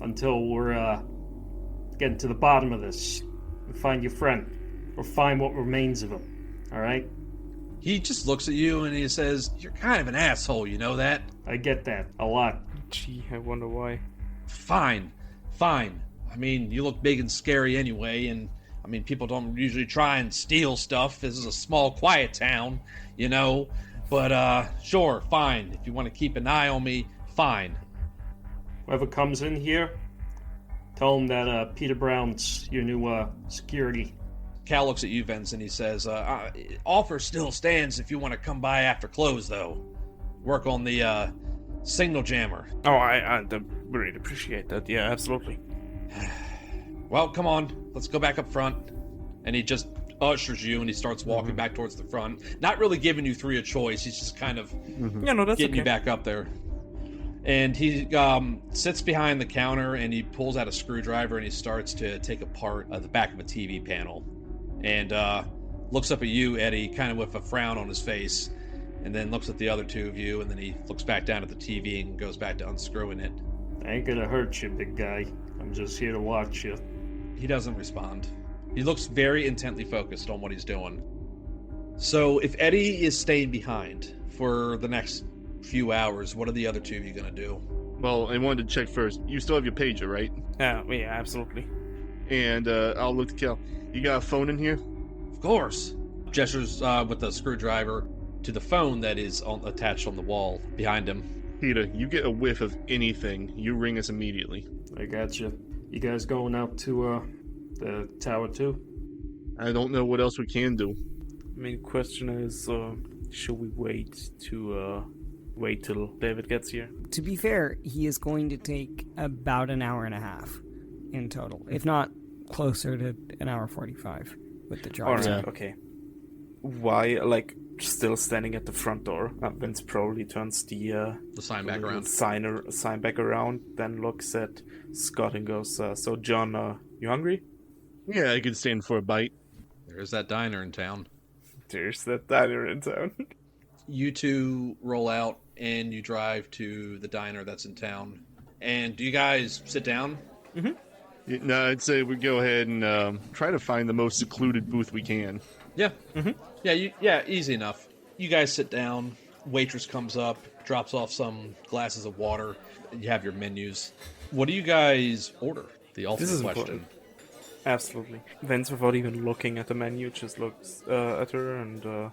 until we're getting to the bottom of this and find your friend, or find what remains of him. All right? He just looks at you and he says, "You're kind of an asshole, you know that?" I get that a lot. Gee, I wonder why. Fine. I mean, you look big and scary anyway, and I mean, people don't usually try and steal stuff. This is a small, quiet town, But, sure, fine. If you want to keep an eye on me, fine. Whoever comes in here, tell him that Peter Brown's your new security. Cal looks at you, Vincent, and he says, offer still stands if you want to come by after close, though. Work on the signal jammer. Oh, I really appreciate that. Yeah, absolutely. Well, come on. Let's go back up front. And he just ushers you, and he starts walking back towards the front. Not really giving you three a choice. He's just kind of That's getting okay. you back up there. And he sits behind the counter, and he pulls out a screwdriver, and he starts to take apart the back of a TV panel. And looks up at you, Eddie, kind of with a frown on his face. And then looks at the other two of you, and then he looks back down at the TV and goes back to unscrewing it. I ain't gonna hurt you, big guy. I'm just here to watch you. He doesn't respond. He looks very intently focused on what he's doing. So if Eddie is staying behind for the next few hours, what are the other two of you going to do? Well, I wanted to check first. You still have your pager, right? Yeah, absolutely. And I'll look to Cal. You got a phone in here? Of course. Gestures with the screwdriver to the phone that is attached on the wall behind him. Peter, you get a whiff of anything, you ring us immediately. I got you. You guys going out to the tower too? I don't know what else we can do. I mean, question is, should we wait till David gets here? To be fair, he is going to take about an hour and a half in total, if not closer to an hour 45 with the drive. Alright, Yeah. okay. Why, still standing at the front door, Vince probably turns the sign back around. Sign back around, then looks at Scott and goes, so John, you hungry? Yeah, I could stand for a bite. There's that diner in town. There's that diner in town. You two roll out and you drive to the diner that's in town. And do you guys sit down? Mm-hmm. No, I'd say we go ahead and try to find the most secluded booth we can. Yeah. Yeah, easy enough. You guys sit down. Waitress comes up, drops off some glasses of water. You have your menus. What do you guys order? The ultimate This is question. important. Absolutely. Vince, without even looking at the menu, just looks at her and you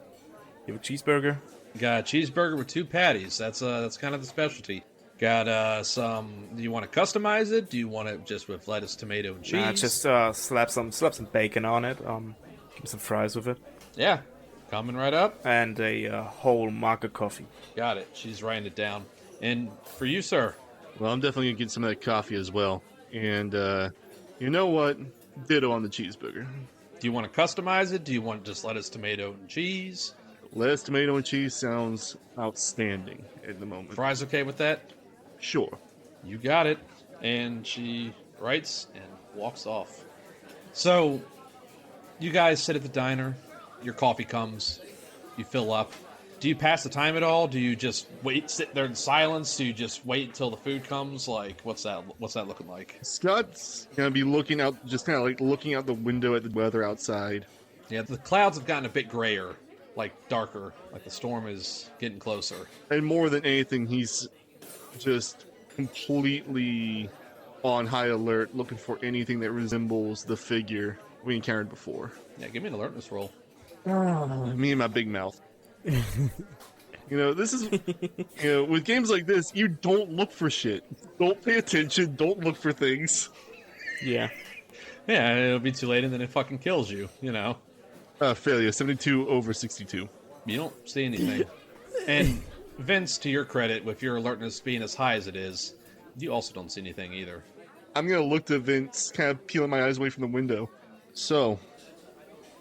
have a cheeseburger. Got a cheeseburger with 2 patties. That's kind of the specialty. Got some. Do you want to customize it? Do you want it just with lettuce, tomato, and cheese? Nah, just slap some bacon on it. Give some fries with it, Yeah, coming right up. and a whole mug of coffee. Got it. She's writing it down. And for you, sir. Well, I'm definitely going to get some of that coffee as well. And you know what? Ditto on the cheeseburger. Do you want to customize it? Do you want just lettuce, tomato, and cheese? Lettuce, tomato, and cheese sounds outstanding at the moment. Fries okay with that? Sure. You got it. And she writes and walks off. So, you guys sit at the diner. Your coffee comes. You fill up. Do you pass the time at all? Do you just sit there in silence? Do you just wait until the food comes? Like, what's that looking like? Scott's gonna be looking out, just kind of like looking out the window at the weather outside. Yeah, the clouds have gotten a bit grayer, like darker, like the storm is getting closer. And more than anything, he's just completely on high alert, looking for anything that resembles the figure we encountered before. Yeah, give me an alertness roll. Me and my big mouth. This is, with games like this, you don't look for shit. Don't pay attention. Don't look for things. Yeah. Yeah, it'll be too late and then it fucking kills you, Failure, 72 over 62. You don't see anything. And Vince, to your credit, with your alertness being as high as it is, you also don't see anything either. I'm gonna look to Vince, kind of peeling my eyes away from the window. So,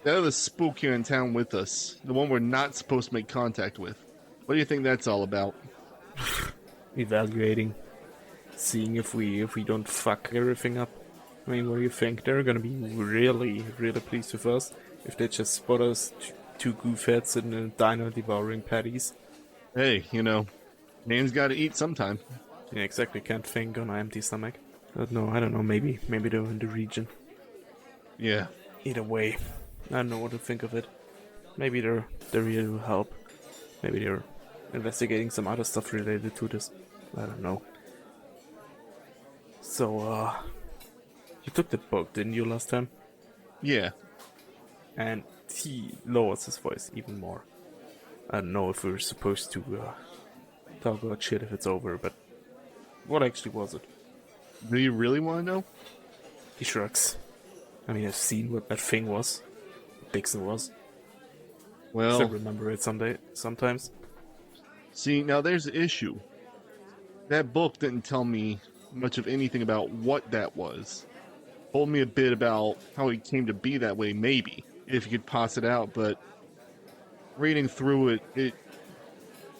that other spook here in town with us, the one we're not supposed to make contact with. What do you think that's all about? Evaluating, seeing if we don't fuck everything up. I mean, what do you think? They're gonna be really, really pleased with us if they just spot us two goofheads in a diner devouring patties. Hey, man's gotta eat sometime. Yeah, exactly. Can't think on an empty stomach. But no, I don't know. Maybe they're in the region. Yeah. Either way, I don't know what to think of it. Maybe they're here to help. Maybe they're investigating some other stuff related to this. I don't know. So, you took the book, didn't you, last time? Yeah. And he lowers his voice even more. I don't know if we're supposed to talk about shit if it's over, but what actually was it? Do you really want to know? He shrugs. I mean, I've seen what that thing was. What Dixon was. Well, Still remember it sometimes. See, now there's the issue. That book didn't tell me much of anything about what that was. Told me a bit about how it came to be that way, maybe, if you could pass it out, but reading through it, it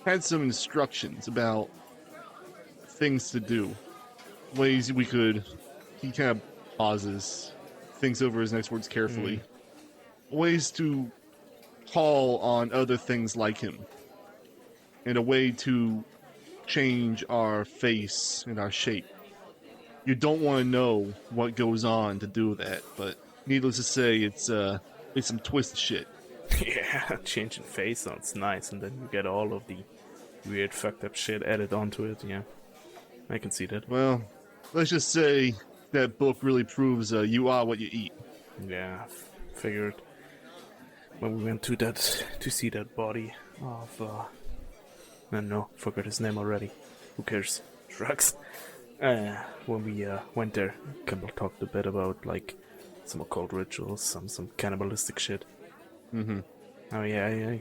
had some instructions about things to do. Ways we could... He kind of pauses, thinks over his next words carefully. Ways to call on other things like him. And a way to change our face and our shape. You don't want to know what goes on to do that, but needless to say, it's some twisted shit. Yeah, changing face sounds nice, and then you get all of the weird fucked up shit added onto it, yeah. I can see that. Well, let's just say that book really proves you are what you eat. Yeah, figured. When we went to see that body of, I don't know, forgot his name already. Who cares? Shrugs. When we went there, Kimble talked a bit about, like, some occult rituals, some cannibalistic shit. Mm-hmm. Oh, yeah,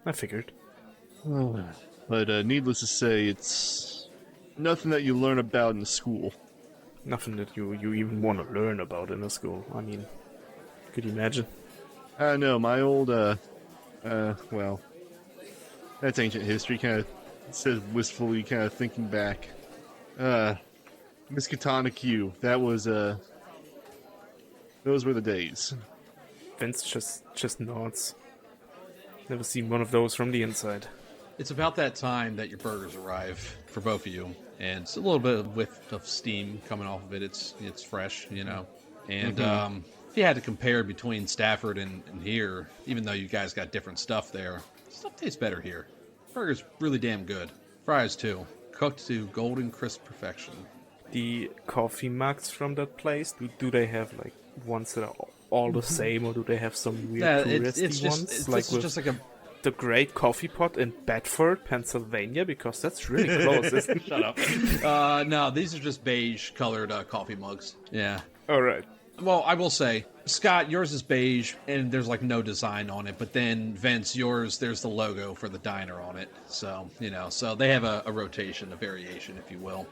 I figured. But needless to say, it's nothing that you learn about in school. Nothing that you even want to learn about in a school. I mean, could you imagine? I know, my old, well, that's ancient history, kind of says wistfully, kind of thinking back. Miskatonic Q, those were the days. Vince just nods. Never seen one of those from the inside. It's about that time that your burgers arrive for both of you, and it's a little bit of whiff of steam coming off of it. It's fresh, And if you had to compare between Stafford and here, even though you guys got different stuff there, stuff tastes better here. Burger's really damn good. Fries too, cooked to golden crisp perfection. The coffee mugs from that place, do they have like ones that are all the same, or do they have some weird touristy ones? Like the Great Coffee Pot in Bedford, Pennsylvania, because that's really close, isn't it? Shut up. No, these are just beige colored coffee mugs. Yeah. All right. Well, I will say, Scott, yours is beige, and there's like no design on it. But then Vince, yours, there's the logo for the diner on it. So, so they have a rotation, a variation, if you will.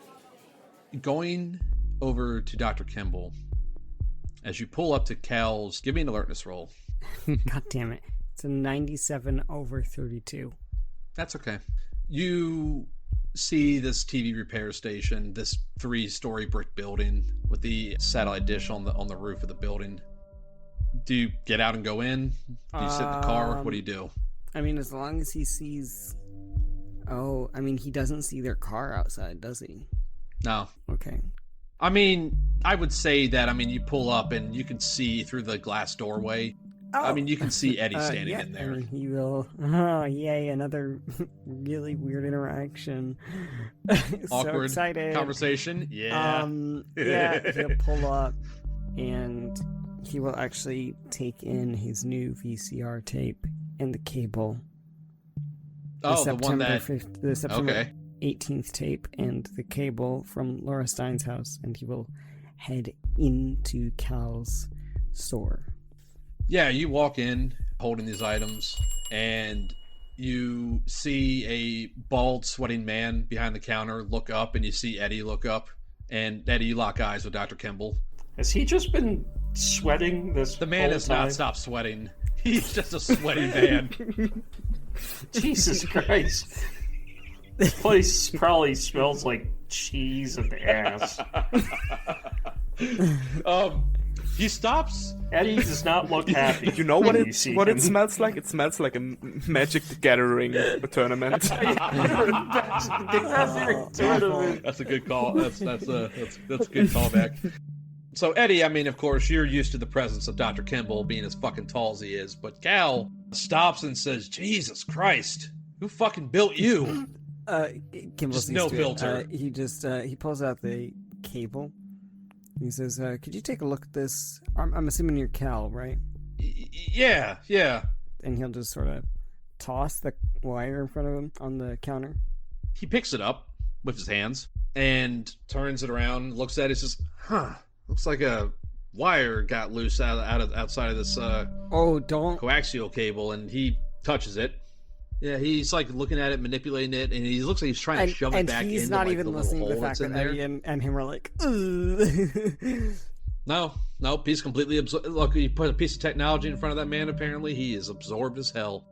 Going over to Dr. Kimble, as you pull up to Cal's, give me an alertness roll. God damn it. It's a 97 over 32. That's okay. You see this TV repair station, this 3-story brick building with the satellite dish on the roof of the building. Do you get out and go in? Do you sit in the car? What do you do? I mean, as long as he sees... Oh, I mean, he doesn't see their car outside, does he? No. Okay. I mean, I would say that, you pull up and you can see through the glass doorway. Oh. You can see Eddie standing yeah, in there. And he will... Oh, yay, another really weird interaction. Awkward so excited. Conversation. Yeah. Yeah, he'll pull up and he will actually take in his new VCR tape and the cable. The one that... The September Okay. 18th tape and the cable from Laura Stein's house, and he will head into Cal's store. Yeah, you walk in holding these items, and you see a bald, sweating man behind the counter look up, and you see Eddie look up, and Eddie, you lock eyes with Dr. Kimble. Has he just been sweating this The man whole has time? not stopped sweating. He's just a sweaty man. Jesus Christ. This place probably smells like cheese and ass. He stops. Eddie does not look happy. You know what when it you see what him. it smells like? It smells like a Magic the Gathering tournament. That's a good call. That's a good callback. So Eddie, of course, you're used to the presence of Dr. Kimble being as fucking tall as he is, but Cal stops and says, "Jesus Christ, who fucking built you?" Kimble Just sees no to it. filter. He just he pulls out the cable. He says, "Could you take a look at this?" I'm assuming you're Cal, right? Yeah. And he'll just sort of toss the wire in front of him on the counter. He picks it up with his hands and turns it around, looks at it, says, looks like a wire got loose outside of this Oh, don't! coaxial cable," and he touches it. Yeah, he's like looking at it, manipulating it, and he looks like he's trying to shove it back and into he's not like, even the listening to little the hole fact that's that in there. Eddie and him are like, ugh. No, he's completely absorbed. Look, you put a piece of technology in front of that man, apparently. He is absorbed as hell.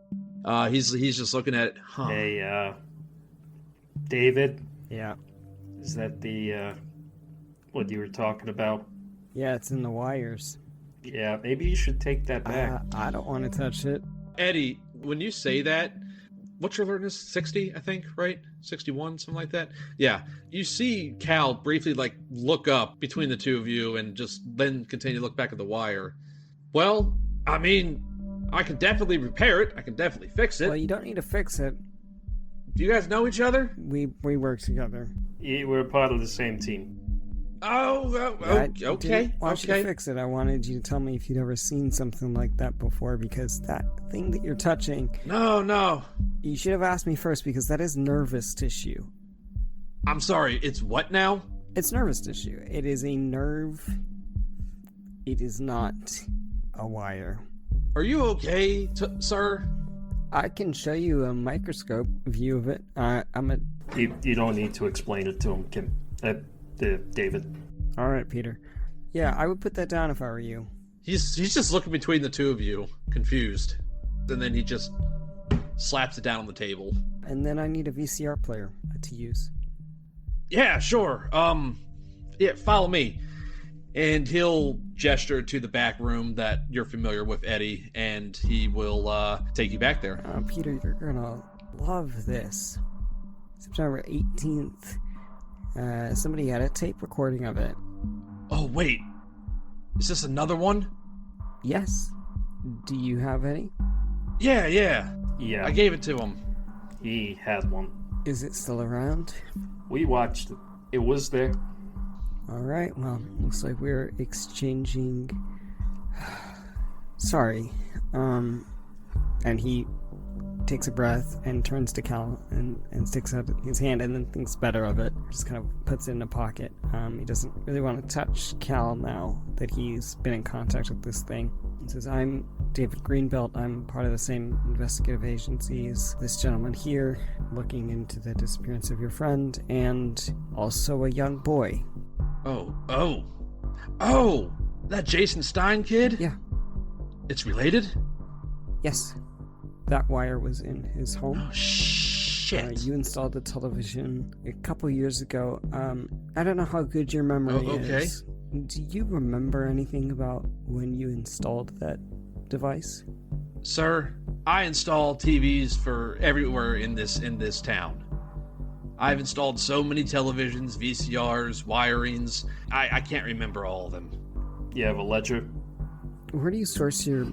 He's just looking at it. Hey, David, Yeah. is that the, what you were talking about? Yeah, it's in the wires. Yeah, maybe you should take that back. I don't want to touch it. Eddie, when you say that, what's your alertness? 60, I think, right? 61, something like that? Yeah. You see Cal briefly, look up between the two of you and just then continue to look back at the wire. Well, I can definitely repair it. I can definitely fix it. Well, you don't need to fix it. Do you guys know each other? We work together. Yeah, we're part of the same team. Okay. Why don't you fix it? I wanted you to tell me if you'd ever seen something like that before, because that thing that you're touching... No. You should have asked me first, because that is nervous tissue. I'm sorry, it's what now? It's nervous tissue. It is a nerve. It is not a wire. Are you okay, sir? I can show you a microscope view of it. You don't need to explain it to him, David. All right, Peter. Yeah, I would put that down if I were you. He's just looking between the two of you, confused. And then he just slaps it down on the table. And then I need a VCR player to use. Yeah, sure. Yeah, follow me. And he'll gesture to the back room that you're familiar with, Eddie, and he will take you back there. Peter, you're gonna love this. September 18th. Somebody had a tape recording of it. Oh, wait. Is this another one? Yes. Do you have any? Yeah. Yeah, I gave it to him. he had one. Is it still around? We watched it. It was there. Alright, well, looks like we're exchanging... Sorry. And he takes a breath and turns to Cal and sticks out his hand and then thinks better of it. Just kind of puts it in a pocket. He doesn't really want to touch Cal now that he's been in contact with this thing. He says, "I'm David Greenbelt. I'm part of the same investigative agency as this gentleman here, looking into the disappearance of your friend, and also a young boy." Oh! That Jason Stein kid? Yeah. It's related? Yes. That wire was in his home. Oh, shh. Shit. You installed the television a couple years ago. I don't know how good your memory is. Do you remember anything about when you installed that device? Sir, I install TVs for everywhere in this town. I've installed so many televisions, VCRs, wirings. I can't remember all of them. You have a ledger? Where do you source your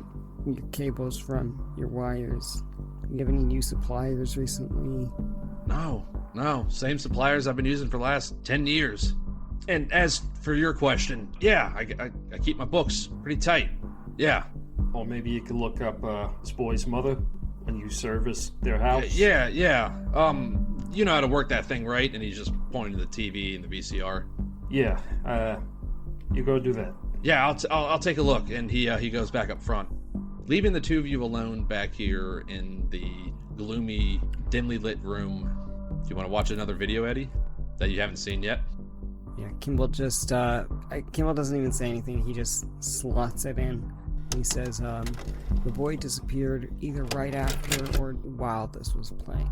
cables from? Your wires? You have any new suppliers recently? No. Same suppliers I've been using for the last 10 years. And as for your question, yeah, I keep my books pretty tight. Yeah. Or maybe you could look up this boy's mother when you service their house. Yeah. You know how to work that thing, right? And he's just pointing to the TV and the VCR. Yeah. You go do that. Yeah, I'll take a look. And he goes back up front, leaving the two of you alone back here in the gloomy, dimly lit room. Do you want to watch another video, Eddie, that you haven't seen yet? Yeah, Kimble just, Kimble doesn't even say anything. He just slots it in. He says, the boy disappeared either right after or while this was playing.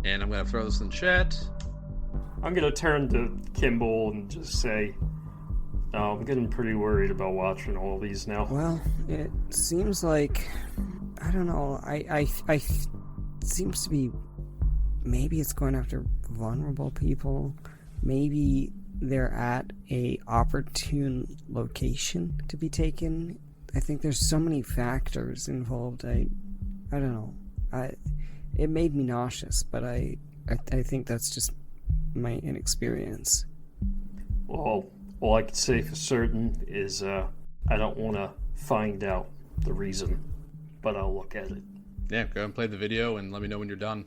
And I'm going to throw this in chat. I'm going to turn to Kimble and just say, I'm getting pretty worried about watching all these now. Well, it seems like, I don't know, I seems to be, maybe it's going after vulnerable people. Maybe they're at a opportune location to be taken. I think there's so many factors involved. I don't know. It made me nauseous, but I think that's just my inexperience. Well, all I can say for certain is I don't want to find out the reason, but I'll look at it. Yeah, go and play the video and let me know when you're done.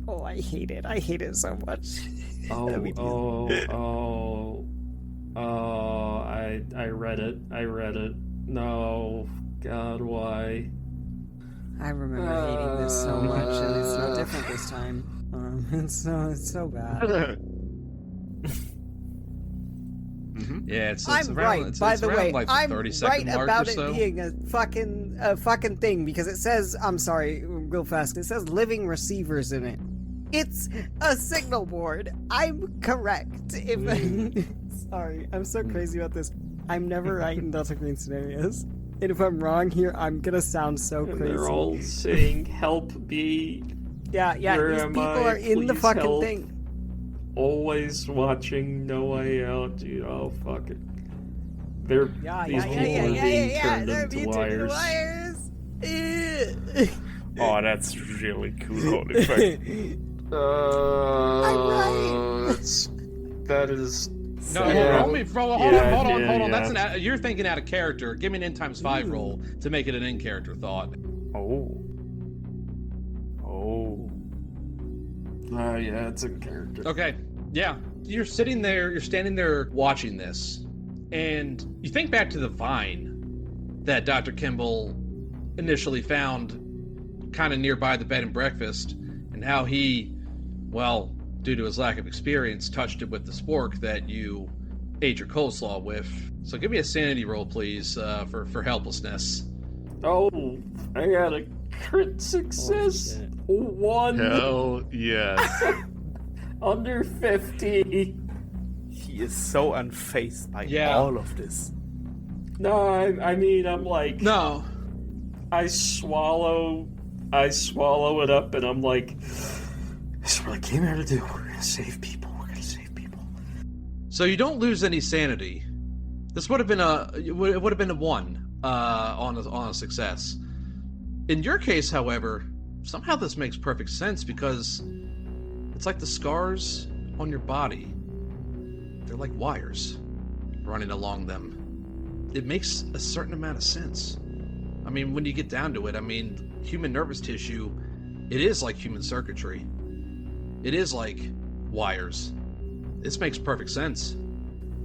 Oh, I hate it. I hate it so much. I read it. No, God, why? I remember hating this so much, and it's no different this time. It's so bad. Yeah, it's I'm around, right. it's, By it's the around way, like the I'm 30-second right mark about or it so. being a fucking thing because it says. I'm sorry, real fast. It says living receivers in it. It's a signal board. I'm correct. Sorry, I'm so crazy about this. I'm never right in Delta Green scenarios, and if I'm wrong here, I'm gonna sound so And crazy. they're all saying, "Help me." Yeah. Where These am people I? are in the Please fucking help. thing. Always watching No Way Out, dude. Oh, fuck it. These people are being turned They're into being turned into wires. wires. Oh, that's really cool. Holy fuck. That is. No, Yeah. hold on. Yeah. That's you're thinking out of character. Give me an N times 5 roll to make it an in character thought. Oh. Yeah, it's a character. Okay, yeah. You're standing there watching this, and you think back to the vine that Dr. Kimble initially found kind of nearby the bed and breakfast, and how he, well, due to his lack of experience, touched it with the spork that you ate your coleslaw with. So give me a sanity roll, please, for helplessness. Oh, I got a crit success. 1 Hell yes. under 50. He is so unfazed by Yeah. all of this. No, I mean, I'm like, No. I swallow it up, and I'm like, this is what I came here to do. We're gonna save people. So you don't lose any sanity. This would have been a 1 on a success. In your case, however, somehow this makes perfect sense because It's like the scars on your body. They're like wires running along them. It makes a certain amount of sense. I mean, when you get down to it, I mean, human nervous tissue, it is like human circuitry. It is like wires. This makes perfect sense.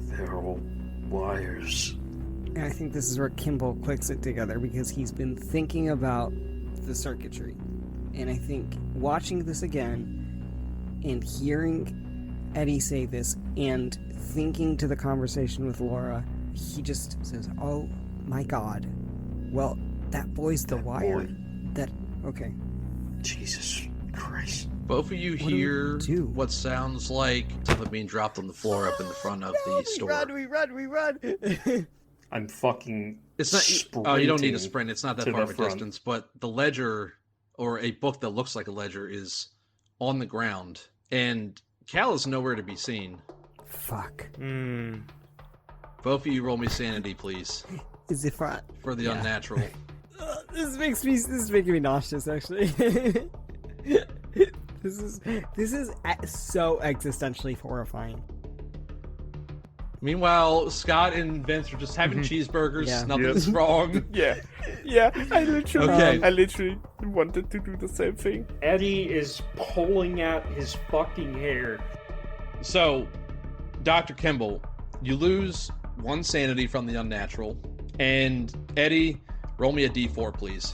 They're all wires. And I think this is where Kimble clicks it together, because he's been thinking about the circuitry. And I think watching this again and hearing Eddie say this and thinking to the conversation with Laura, he just says, oh my god. Well, that boy's the wire. Okay. Jesus Christ. Both of you What do we hear do? what sounds like something being dropped on the floor up in the front of the store. We run! I'm fucking. It's not. Oh, you don't need to sprinting sprint. It's not that to far the of a front. distance. But the ledger, or a book that looks like a ledger, is on the ground, and Cal is nowhere to be seen. Fuck. Both of you roll me sanity, please, Is it for for the unnatural. This is making me nauseous, actually. This is so existentially horrifying. Meanwhile, Scott and Vince are just having cheeseburgers. Yeah. Nothing's wrong. Yeah, I literally, Okay. wanted to do the same thing. Eddie is pulling out his fucking hair. So, Dr. Kimble, you lose 1 sanity from the unnatural. And Eddie, roll me a d4, please.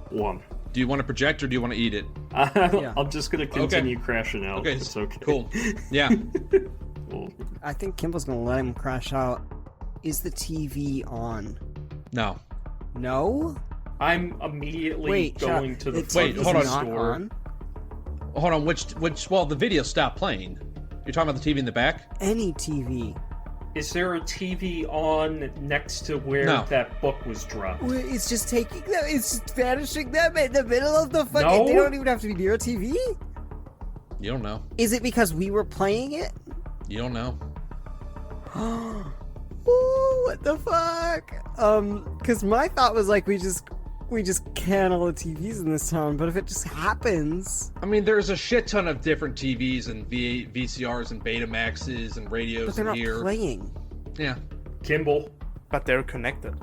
1. Do you want to project or do you want to eat it? I'm just gonna continue crashing out. Okay, It's okay. Cool. Yeah. Cool. I think Kimball's gonna let him crash out. Is the TV on? No. No? I'm immediately Wait, going to the the Wait, TV's hold on. not store. on? Hold on, which, well, the video stopped playing. You're talking about the TV in the back? Any TV. Is there a TV on next to where No. that book was dropped? It's just taking them. It's just vanishing them in the middle of the fucking. No. They don't even have to be near a TV. You don't know. Is it because we were playing it? You don't know. Ooh, what the fuck? Because my thought was like we just can all the TVs in this town, but if it just happens, I mean, there's a shit ton of different TVs and VCRs and Betamaxes and radios but they're not here. playing. Yeah. Kimble, But they're connected.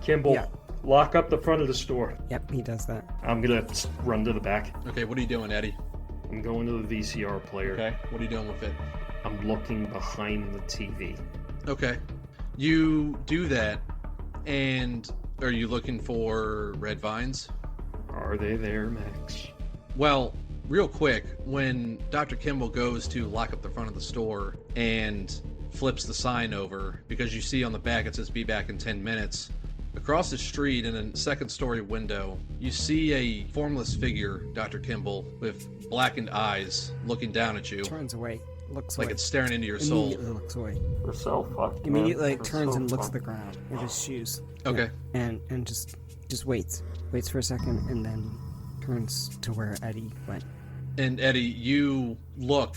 Kimble, Yeah. lock up the front of the store. Yep, he does that. I'm gonna run to the back. Okay, what are you doing, Eddie? I'm going to the VCR player. Okay, what are you doing with it? I'm looking behind the TV. Okay. You do that, and are you looking for red vines? Are they there, Max? Well, real quick, when Dr. Kimble goes to lock up the front of the store and flips the sign over, because you see on the back it says be back in 10 minutes, across the street in a second-story window, you see a formless figure, Dr. Kimble, with blackened eyes looking down at you, Turns away, looks like away. it's staring into your soul. Immediately looks away. We're so fucked. Immediately turns and looks at the ground with his shoes. Okay. And just waits for a second, and then turns to where Eddie went. And Eddie, you look,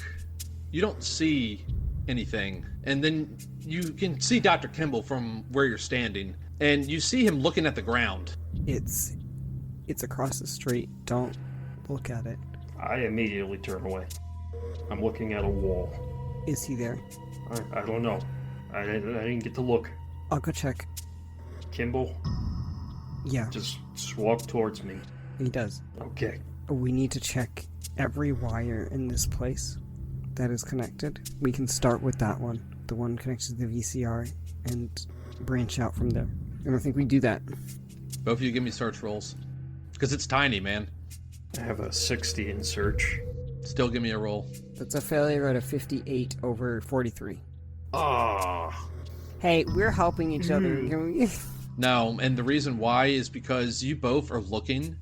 you don't see anything, and then you can see Dr. Kimble from where you're standing, and you see him looking at the ground. It's across the street. Don't look at it. I immediately turn away. I'm looking at a wall. Is he there? I don't know. I didn't get to look. I'll go check. Kimble, Yeah, just walk towards me. he does. Okay. We need to check every wire in this place that is connected. We can start with that one, the one connected to the VCR, and branch out from there. And I think we do that. Both of you give me search rolls, because it's tiny, man. I have a 60 in search. Still give me a roll. That's a failure at a 58 over 43. Ah. Hey, we're helping each other. Can we... No, and the reason why is because you both are looking,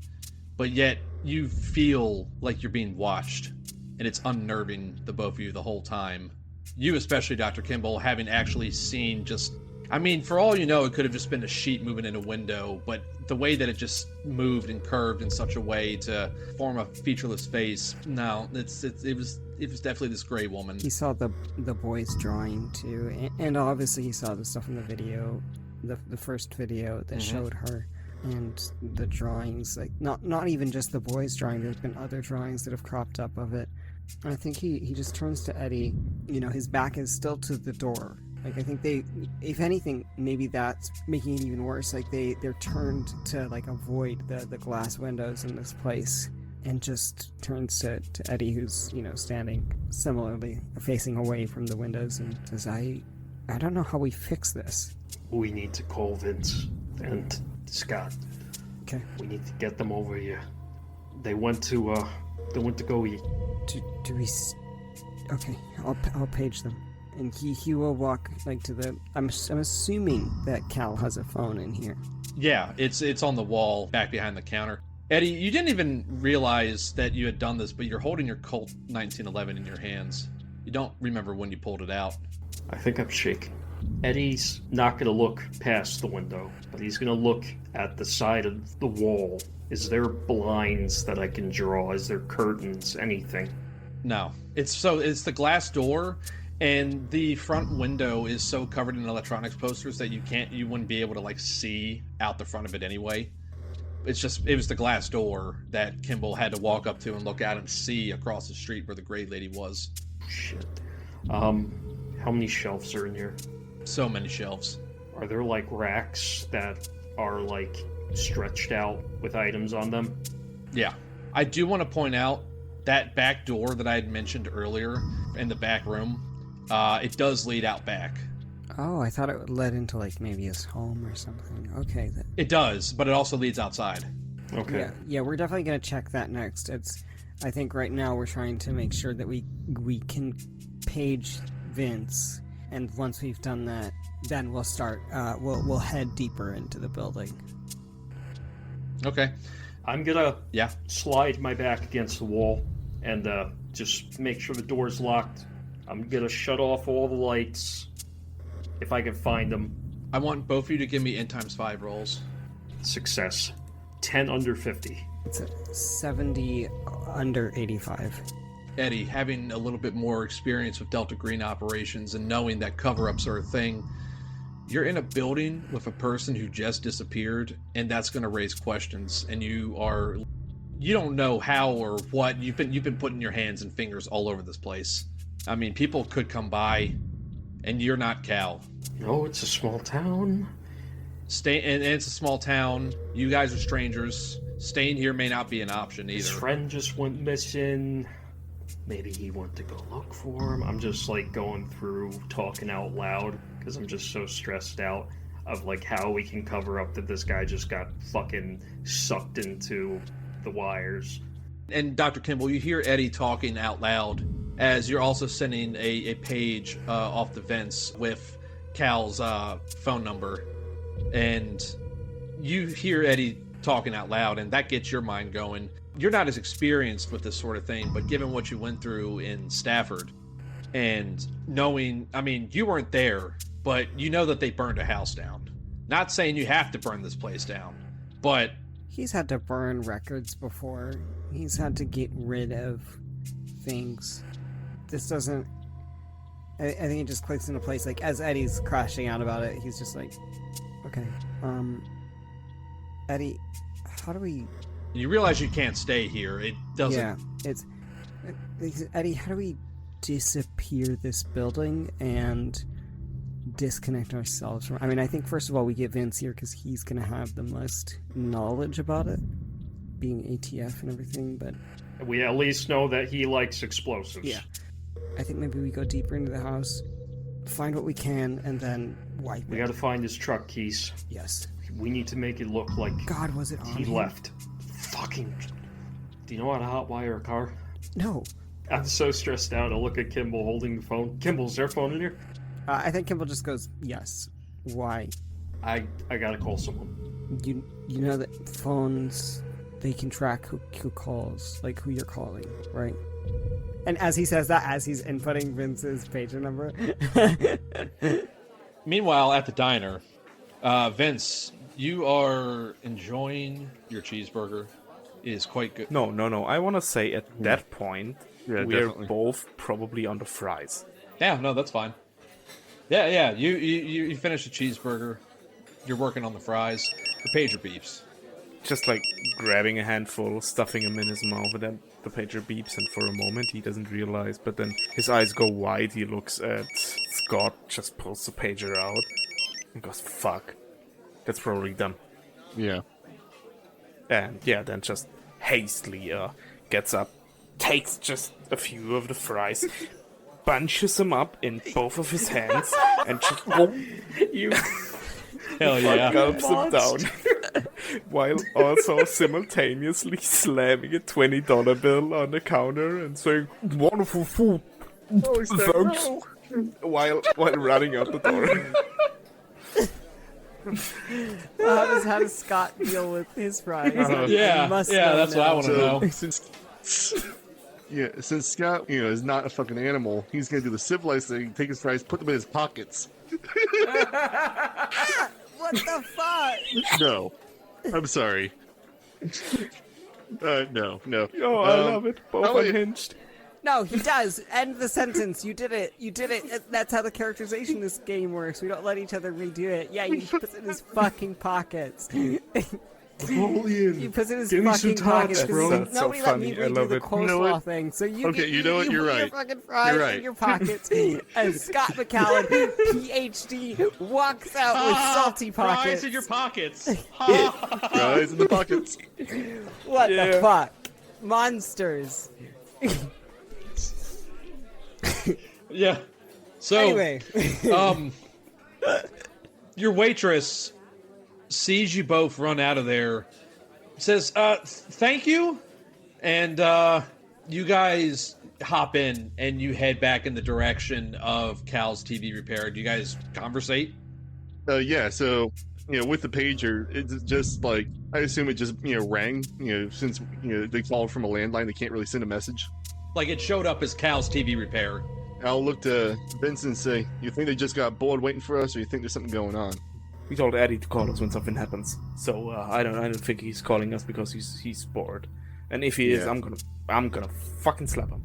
but yet you feel like you're being watched, and it's unnerving, the both of you, the whole time. You especially, Dr. Kimble, having actually seen just... I mean, for all you know, it could have just been a sheet moving in a window, but the way that it just moved and curved in such a way to form a featureless face, no, it was definitely this gray woman. He saw the boy's drawing too, and obviously he saw the stuff in the video, the first video that showed her, and the drawings, like not even just the boy's drawing. There's been other drawings that have cropped up of it, I think he just turns to Eddie. You know, his back is still to the door. Like, I think they, if anything, maybe that's making it even worse. Like, they're turned to, like, avoid the glass windows in this place. And just turns to Eddie, who's, you know, standing similarly, facing away from the windows, and says, I don't know how we fix this. We need to call Vince and Scott. Okay. We need to get them over here. They went to go eat. Do we... Okay, I'll page them. And he will walk, like, to the... I'm assuming that Cal has a phone in here. Yeah, it's on the wall back behind the counter. Eddie, you didn't even realize that you had done this, but you're holding your Colt 1911 in your hands. You don't remember when you pulled it out. I think I'm shaking. Eddie's not going to look past the window, but he's going to look at the side of the wall. Is there blinds that I can draw? Is there curtains? Anything? No. It's the glass door, and the front window is so covered in electronics posters that you wouldn't be able to, like, see out the front of it anyway. It was the glass door that Kimble had to walk up to and look at and see across the street where the gray lady was. Shit. How many shelves are in here? So many shelves. Are there, like, racks that are, like, stretched out with items on them? Yeah. I do want to point out that back door that I had mentioned earlier in the back room, it does lead out back. Oh, I thought it led into, like, maybe his home or something. Okay. It does, but it also leads outside. Okay. Yeah, we're definitely going to check that next. I think right now we're trying to make sure that we can page Vince, and once we've done that, then we'll start, we'll head deeper into the building. Okay. I'm gonna slide my back against the wall and just make sure the door's locked. I'm gonna shut off all the lights if I can find them. I want both of you to give me N times 5 rolls. Success. 10 under 50. It's a 70 under 85. Eddie, having a little bit more experience with Delta Green operations and knowing that cover-ups are a thing, you're in a building with a person who just disappeared, and that's going to raise questions, and you don't know how or what. You've been putting your hands and fingers all over this place. I mean, people could come by, and you're not Cal. No, it's a small town. And it's a small town. You guys are strangers. Staying here may not be an option either. His friend just went missing. Maybe he went to go look for him. I'm just, like, going through talking out loud because I'm just so stressed out of, like, how we can cover up that this guy just got fucking sucked into the wires. And Dr. Kimble, you hear Eddie talking out loud as you're also sending a page off the vents with Cal's phone number. And you hear Eddie talking out loud, and that gets your mind going. You're not as experienced with this sort of thing, but given what you went through in Stafford and knowing, I mean, you weren't there, but you know that they burned a house down. Not saying you have to burn this place down, but... He's had to burn records before. He's had to get rid of things. This doesn't... I think it just clicks into place. Like, as Eddie's crashing out about it, he's just like, okay, Eddie, how do we... You realize you can't stay here. It doesn't... Yeah, it's Eddie, how do we disappear this building and disconnect ourselves from... I mean, I think, first of all, we get Vince here because he's going to have the most knowledge about it, being ATF and everything, but... We at least know that he likes explosives. Yeah. I think maybe we go deeper into the house, find what we can, and then wipe it. We gotta find his truck keys. Yes. We need to make it look like... God, was it on he him? left. Fucking... Do you know how to hotwire a car? No. I'm so stressed out. I look at Kimble holding the phone. Kimble, is there a phone in here? I think Kimble just goes, yes. Why? I gotta call someone. You know that phones, they can track who calls, like who you're calling, right? And as he says that, as he's inputting Vince's pager number. Meanwhile, at the diner, Vince, you are enjoying your cheeseburger. It is quite good. No. I want to say at that point, Yeah, we're definitely. both probably on the fries. Yeah, no, that's fine. Yeah. You finish the cheeseburger. You're working on the fries. The pager beeps. just like grabbing a handful, stuffing them in his mouth, and then the pager beeps, and for a moment he doesn't realize, but then his eyes go wide, he looks at Scott, just pulls the pager out, and goes, fuck. That's probably done. Yeah. And yeah, then just hastily gets up, takes just a few of the fries, bunches them up in both of his hands, and just Hell yeah. gulps them down, while also simultaneously slamming a $20 bill on the counter and saying, "Wonderful food, thanks," while running out the door. How does Scott deal with his fries? Yeah, that's what I want to know. Since Scott, is not a fucking animal, he's gonna do the civilized thing, take his fries, put them in his pockets. What the fuck? No. I'm sorry. No. Oh, I love it. Both unhinged. No, he does. End the sentence. You did it. That's how the characterization in this game works. We don't let each other redo it. Yeah, he puts it in his fucking pockets. He puts it in his fucking pockets. bro. That's so Nobody let me funny. I redo love the it. coleslaw You know what? thing. So you Okay, you know what? put You're your right. fucking fries You're right. in your pockets. And Scott Macallan, PhD, walks out with salty pockets. Fries in your pockets. Fries in the pockets. What the fuck? Monsters. Yeah. So, Anyway. Your waitress sees you both run out of there, says, thank you, and you guys hop in and you head back in the direction of Cal's TV repair. Do you guys conversate? Yeah, so, with the pager, it's just like, I assume it just, rang, since, they called from a landline, they can't really send a message. Like, it showed up as Cal's TV repair. I'll look to Vincent and say, you think they just got bored waiting for us, or you think there's something going on? We told Eddie to call us when something happens, so I don't think he's calling us because he's bored. And if he is, I'm gonna fucking slap him.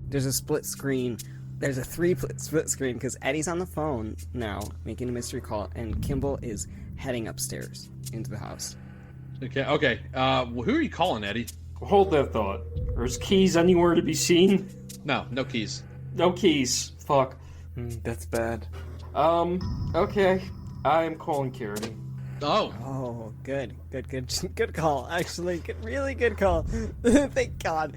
There's a split screen. There's a split screen because Eddie's on the phone now making a mystery call, and Kimble is heading upstairs into the house. Okay. Who are you calling, Eddie? Hold that thought. Are his keys anywhere to be seen? No keys. No keys. Fuck. That's bad. Okay. I am calling CARRADINE. Oh, good call. Actually, really good call. Thank God.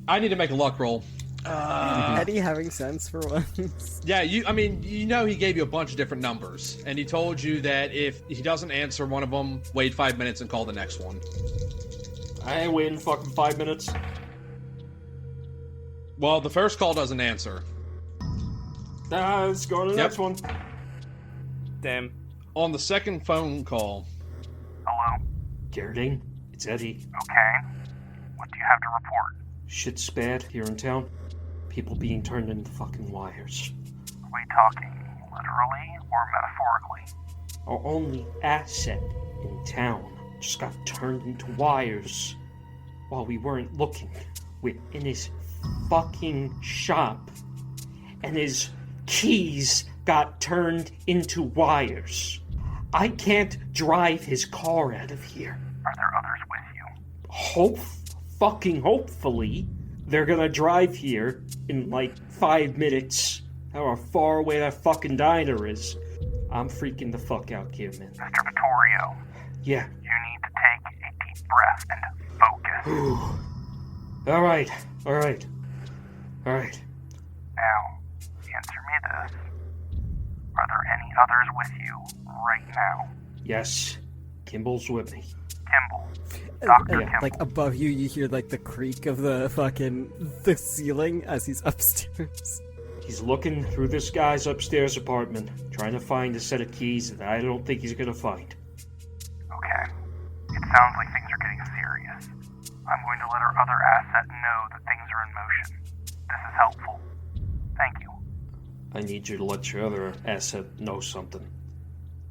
I need to make a luck roll. Eddie having sense for once. Yeah, he gave you a bunch of different numbers, and he told you that if he doesn't answer one of them, wait 5 minutes and call the next one. I ain't waiting fucking 5 minutes. Well, the first call doesn't answer. Let's go to the next one. Damn. On the second phone call, Hello? CARRADINE, it's Eddie. Okay. What do you have to report? Shit's bad here in town. People being turned into fucking wires. Are we talking literally or metaphorically? Our only asset in town just got turned into wires while we weren't looking. We're in his fucking shop, and his keys got turned into wires. I can't drive his car out of here. Are there others with you? Hopefully, they're gonna drive here in like 5 minutes. How far away that fucking diner is. I'm freaking the fuck out, Kidman. Mr. Vittorio, Yeah. you need to take a deep breath and focus. Alright. Now, answer me this. Are there any others with you right now? Yes. Kimble's with me. Kimble. Dr. Kimble. Like above you, you hear like the creak of the ceiling as he's upstairs. He's looking through this guy's upstairs apartment, trying to find a set of keys that I don't think he's gonna find. Okay. It sounds like things are getting serious. I'm going to let our other asset know that things are in motion. This is helpful. Thank you. I need you to let your other asset know something.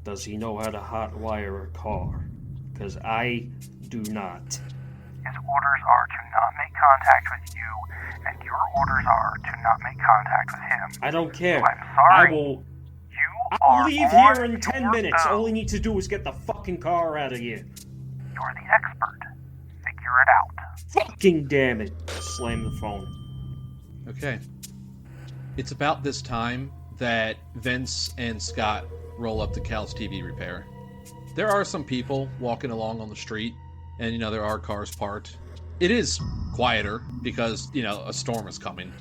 Does he know how to hotwire a car? Because I do not. His orders are to not make contact with you, and your orders are to not make contact with him. I don't care. I'm sorry. I'll leave here in 10 minutes. All we need to do is get the fucking car out of here. You're the expert. Figure it out. Fucking damn it. Slam the phone. Okay. It's about this time that Vince and Scott roll up to Cal's TV repair. There are some people walking along on the street, and, there are cars parked. It is quieter because, a storm is coming.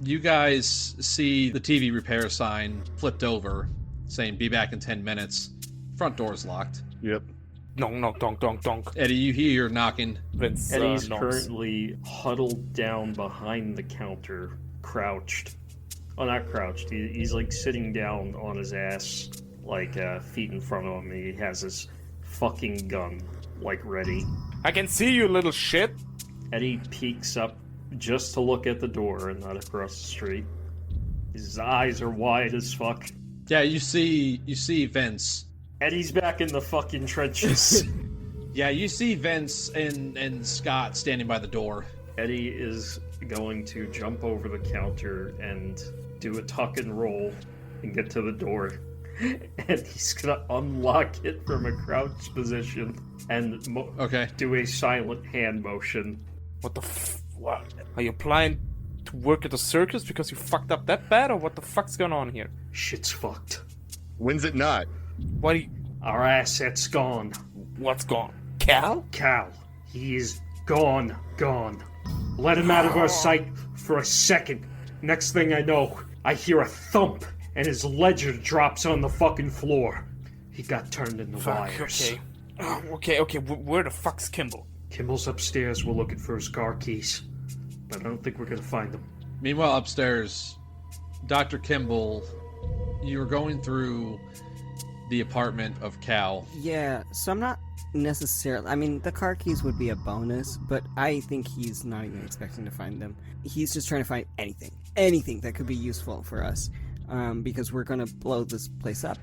You guys see the TV repair sign flipped over, saying, be back in 10 minutes. Front door's locked. Yep. Knock, knock, donk, donk, donk. Eddie, you hear knocking. Vince Eddie's knocks. currently huddled down behind the counter, crouched. Oh, not crouched. He's like sitting down on his ass, like feet in front of him. He has his fucking gun, like ready. I can see you, little shit. Eddie peeks up just to look at the door and not across the street. His eyes are wide as fuck. Yeah, you see Vince. Eddie's back in the fucking trenches. Yeah, you see Vince and Scott standing by the door. Eddie is going to jump over the counter and do a tuck and roll and get to the door. And he's gonna unlock it from a crouch position and do a silent hand motion. What the what? Are you applying to work at the circus because you fucked up that bad, or what the fuck's going on here? Shit's fucked. When's it not? What are you... Our asset's gone. What's gone? Cal? Cal. He is gone. Let him out of our sight for a second. Next thing I know, I hear a thump, and his ledger drops on the fucking floor. He got turned into wires. Okay. Where the fuck's Kimble? Kimble's upstairs. We're looking for his car keys, but I don't think we're gonna find them. Meanwhile, upstairs, Dr. Kimble, you were going through the apartment of Cal. Yeah, so I'm not necessarily... I mean, the car keys would be a bonus, but I think he's not even expecting to find them. He's just trying to find anything that could be useful for us, because we're gonna blow this place up.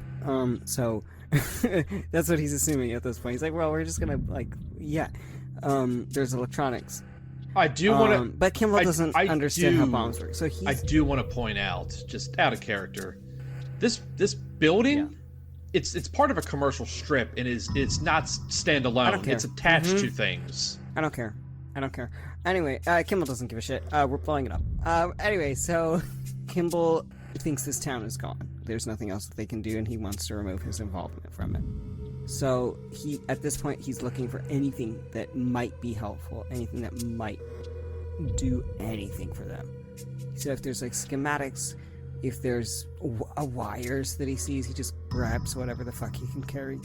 So that's what he's assuming at this point. He's like, well, we're just gonna, there's electronics. I do want to... But Kimble doesn't understand how bombs work, so he's... I do want to point out, just out of character, this building... Yeah. It's part of a commercial strip, and it's not standalone. It's attached to things. I don't care. Anyway, Kimble doesn't give a shit. We're blowing it up. Anyway, so Kimble thinks this town is gone. There's nothing else that they can do, and he wants to remove his involvement from it. So at this point, he's looking for anything that might be helpful, anything that might do anything for them. So if there's schematics, if there's wires that he sees, he just grabs whatever the fuck he can carry.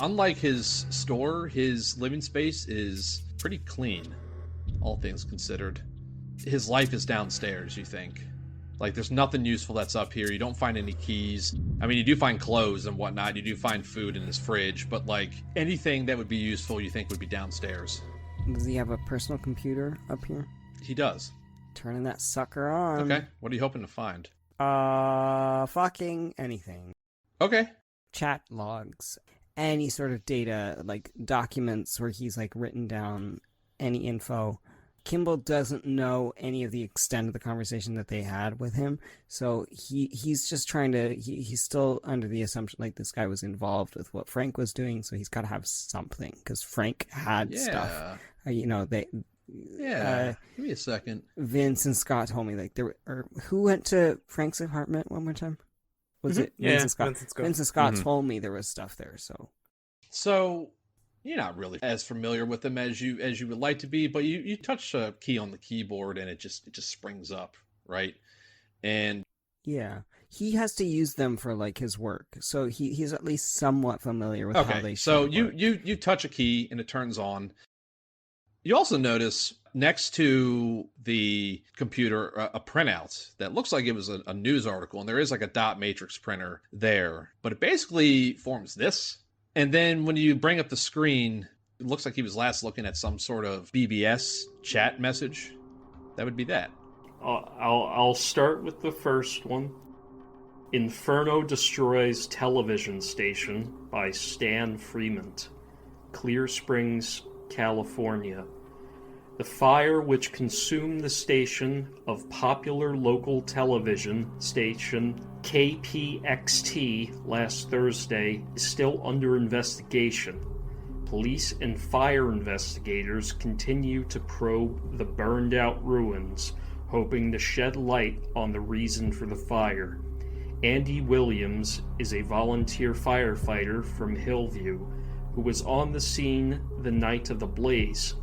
Unlike his store, his living space is pretty clean, all things considered. His life is downstairs, you think. There's nothing useful that's up here. You don't find any keys. I mean, you do find clothes and whatnot. You do find food in his fridge, but anything that would be useful you think would be downstairs. Does he have a personal computer up here? He does. Turning that sucker on. Okay, what are you hoping to find? Fucking anything. Okay. Chat logs. Any sort of data, documents where he's, written down any info. Kimble doesn't know any of the extent of the conversation that they had with him, so he's just trying to... He's still under the assumption, this guy was involved with what Frank was doing, so he's got to have something, because Frank had stuff. Yeah, give me a second. Vince and Scott told me who went to Frank's apartment one more time? Was it Vince and Scott? Vince and Scott told me there was stuff there. So you're not really as familiar with them as you would like to be, but you touch a key on the keyboard and it just springs up, right? And yeah, he has to use them for his work, so he's at least somewhat familiar with how they. So you touch a key and it turns on. You also notice next to the computer a printout that looks like it was a news article, and there is a dot matrix printer there, but it basically forms this. And then when you bring up the screen, it looks like he was last looking at some sort of BBS chat message. That would be that. I'll start with the first one. Inferno destroys television station by Stan Fremont, Clear Springs, California. The fire which consumed the station of popular local television station KPXT last Thursday is still under investigation. Police and fire investigators continue to probe the burned-out ruins, hoping to shed light on the reason for the fire. Andy Williams is a volunteer firefighter from Hillview who was on the scene the night of the blaze.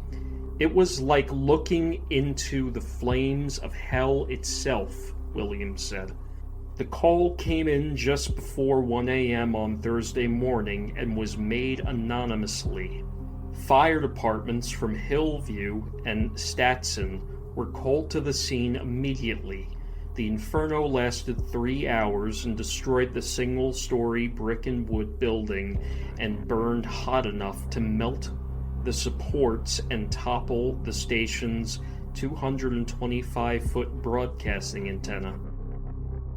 It was like looking into the flames of hell itself, Williams said. The call came in just before 1 a.m. on Thursday morning and was made anonymously. Fire departments from Hillview and Statson were called to the scene immediately. The inferno lasted 3 hours and destroyed the single-story brick and wood building and burned hot enough to melt the supports and topple the station's 225-foot broadcasting antenna.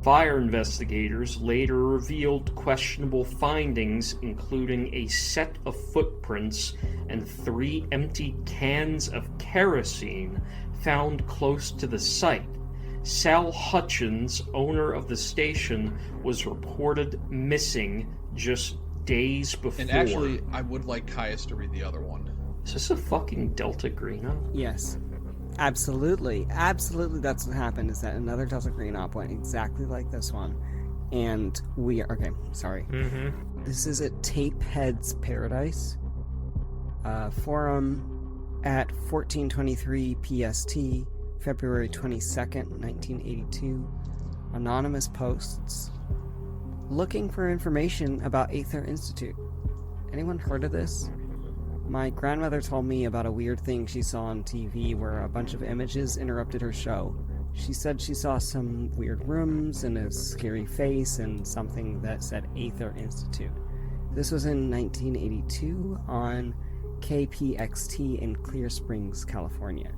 Fire investigators later revealed questionable findings, including a set of footprints and 3 empty cans of kerosene found close to the site. Sal Hutchins, owner of the station, was reported missing just days before. And actually, I would like Caius to read the other one. Is this a fucking Delta Green op? Yes. Absolutely. Absolutely, that's what happened, is that another Delta Green op went exactly like this one. And we are... Okay, sorry. Mm-hmm. This is at Tapehead's Paradise. Forum at 1423 PST, February 22nd, 1982. Anonymous posts. Looking for information about Aether Institute. Anyone heard of this? My grandmother told me about a weird thing she saw on TV where a bunch of images interrupted her show. She said she saw some weird rooms and a scary face and something that said Aether Institute. This was in 1982 on KPXT in Clear Springs, California.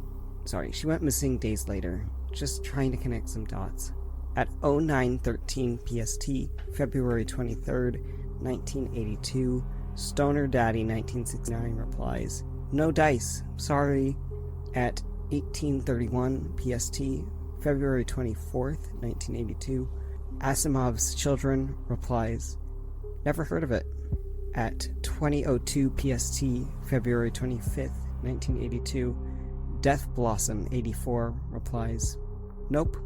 Sorry, she went missing days later, just trying to connect some dots. At 0913 PST, February 23rd, 1982, Stoner Daddy 1969 replies, "No dice, sorry." At 1831 PST, February 24th, 1982, Asimov's Children replies, "Never heard of it." At 2002 PST, February 25th, 1982, Death Blossom 84 replies, "Nope."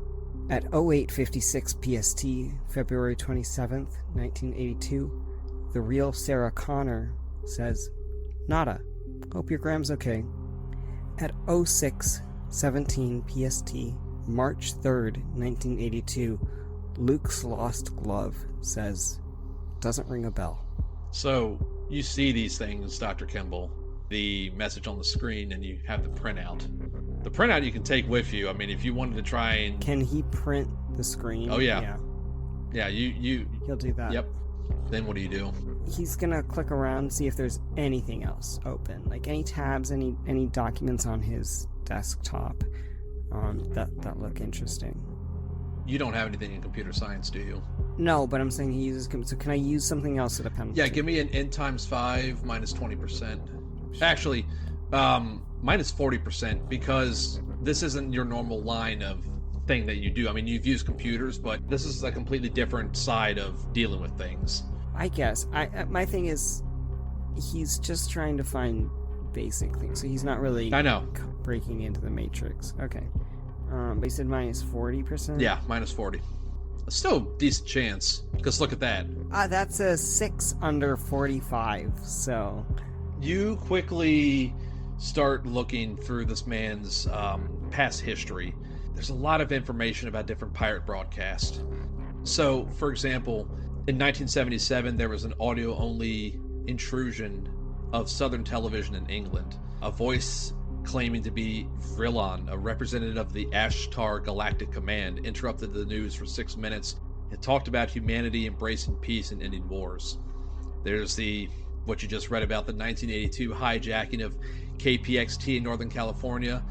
At 0856 PST, February 27th, 1982, The Real Sarah Connor says, "Nada. Hope your Gram's okay." At 0617 PST, March 3rd, 1982, Luke's Lost Glove says, "Doesn't ring a bell." So, you see these things, Dr. Kimble, the message on the screen, and you have the printout. The printout you can take with you. I mean, if you wanted to try and... Can he print the screen? Oh, yeah. Yeah, He'll do that. Yep. Then what do you do? He's gonna click around, see if there's anything else open, like any tabs, any documents on his desktop that look interesting. You don't have anything in computer science, do you? No, but I'm saying he uses. So can I use something else at a penalty? Yeah, give me an n times 5 minus 20%. Actually, minus 40%, because this isn't your normal line of thing that you do. I mean, you've used computers, but this is a completely different side of dealing with things. I guess. My thing is, he's just trying to find basic things, so he's not really. I know. Breaking into the matrix. Okay. But he said minus 40%. Yeah, minus 40. Still a decent chance, because look at that. That's a 6 under 45. So. You quickly start looking through this man's past history. There's a lot of information about different pirate broadcasts. So, for example, in 1977, there was an audio-only intrusion of Southern Television in England. A voice claiming to be Vrillon, a representative of the Ashtar Galactic Command, interrupted the news for 6 minutes and talked about humanity embracing peace and ending wars. There's what you just read about, the 1982 hijacking of KPXT in Northern California,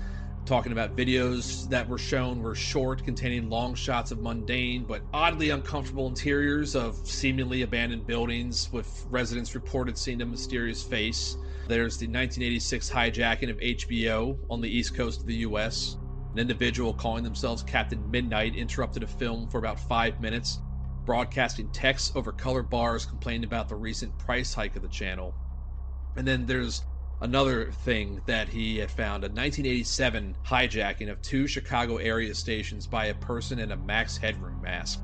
talking about videos that were shown were short, containing long shots of mundane but oddly uncomfortable interiors of seemingly abandoned buildings, with residents reported seeing a mysterious face. There's the 1986 hijacking of HBO on the east coast of the US. An individual calling themselves Captain Midnight interrupted a film for about 5 minutes, broadcasting texts over color bars complaining about the recent price hike of the channel. And then there's another thing that he had found, a 1987 hijacking of 2 Chicago area stations by a person in a Max Headroom mask.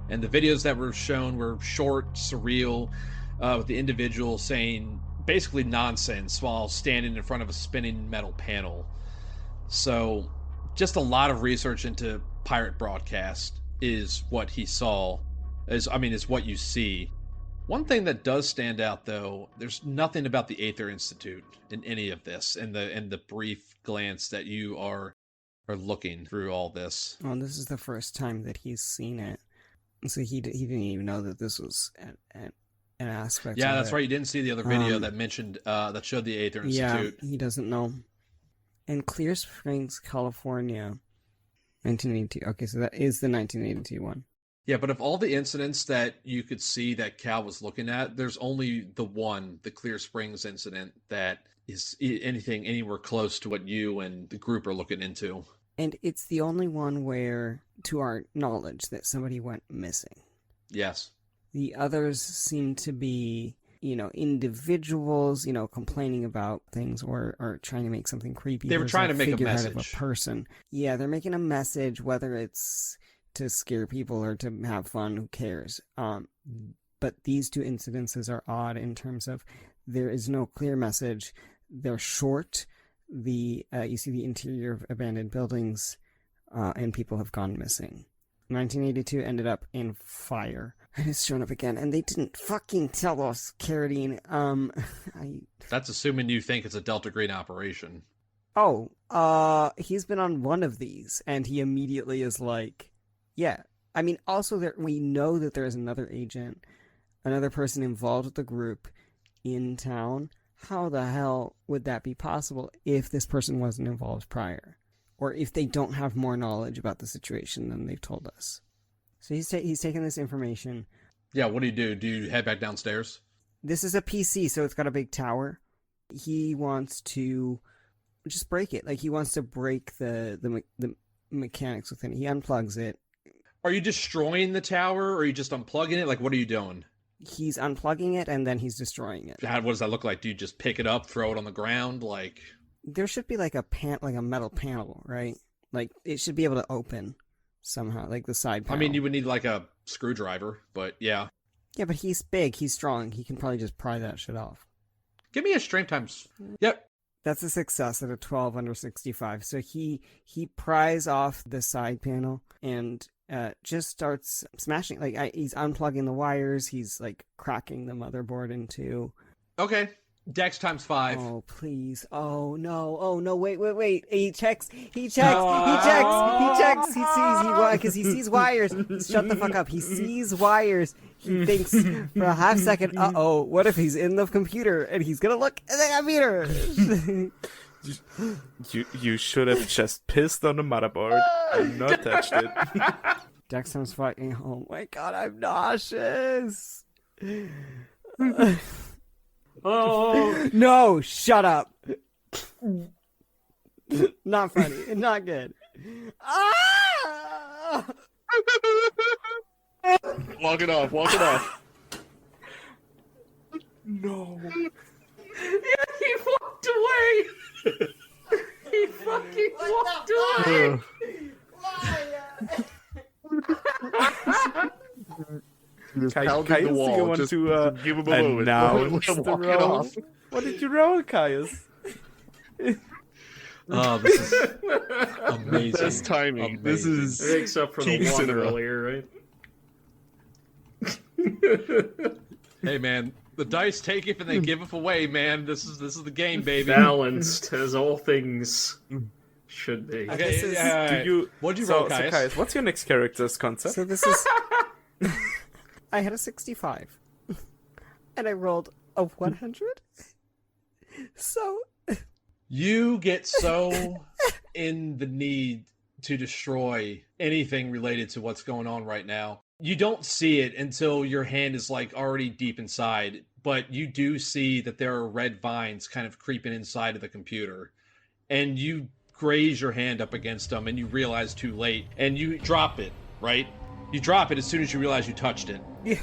And the videos that were shown were short, surreal, with the individual saying basically nonsense while standing in front of a spinning metal panel. So just a lot of research into pirate broadcast is what he saw, is what you see. One thing that does stand out, though, there's nothing about the Aether Institute in any of this, in the brief glance that you are looking through all this. Well, this is the first time that he's seen it, so he didn't even know that this was an aspect. Yeah, of that's it. right. You didn't see the other video that mentioned that showed the Aether Institute. Yeah, he doesn't know. In Clear Springs, California, 1982. Okay, so that is the 1982 one. Yeah, but of all the incidents that you could see that Cal was looking at, there's only the Clear Springs incident, that is anything anywhere close to what you and the group are looking into. And it's the only one where, to our knowledge, that somebody went missing. Yes. The others seem to be, individuals, complaining about things or trying to make something creepy. They were trying to make a message. Of a person. Yeah, they're making a message, whether it's to scare people or to have fun, who cares? But these 2 incidences are odd in terms of there is no clear message. They're short. You see the interior of abandoned buildings, and people have gone missing. 1982 ended up in fire. And it's shown up again, and they didn't fucking tell us, CARRADINE. That's assuming you think it's a Delta Green operation. Oh, he's been on one of these, and he immediately is like, yeah. I mean, also, we know that there's another agent, another person involved with the group in town. How the hell would that be possible if this person wasn't involved prior? Or if they don't have more knowledge about the situation than they've told us? So he's taking this information. Yeah, what do? Do you head back downstairs? This is a PC, so it's got a big tower. He wants to just break it. Like, he wants to break the mechanics within it. He unplugs it. Are you destroying the tower, or are you just unplugging it? Like, what are you doing? He's unplugging it, and then he's destroying it. What does that look like? Do you just pick it up, throw it on the ground? Like, there should be like a metal panel, right? Like, it should be able to open somehow, like the side panel. I mean, you would need like a screwdriver, but yeah. Yeah, but he's big, he's strong. He can probably just pry that shit off. Give me a strength times. Yep. That's a success at a 12 under 65. So he pries off the side panel and just starts smashing. Like, he's unplugging the wires. He's like cracking the motherboard in 2. Okay. Dex times 5. Oh, please. Oh, no. Wait. He checks. He sees, because he sees wires. Shut the fuck up. He sees wires. He thinks for a half second, what if he's in the computer and he's gonna look at the computer? You should have just pissed on the motherboard and not touched it. Dex times 5. Oh my god, I'm nauseous. Oh no! Shut up. Not funny. Not good. Ah! Walk it off. No. he walked away. He fucking walked away. Caius, do you want to give him a moment. Now it's the roll. What did you roll, Caius? Oh, this is amazing. Best timing. Amazing. This is Makes up for peak the one cinema. earlier, right? Hey, man, the dice take it and they give it away, man. This is the game, baby. Balanced as all things should be. Okay, what'd you roll, Caius? So, Caius, what's your next character's concept? So this is... I had a 65. And I rolled a 100. So... You get so in the need to destroy anything related to what's going on right now. You don't see it until your hand is like already deep inside, but you do see that there are red vines kind of creeping inside of the computer. And you graze your hand up against them and you realize too late. And you drop it, right? You drop it as soon as you realize you touched it. Yeah.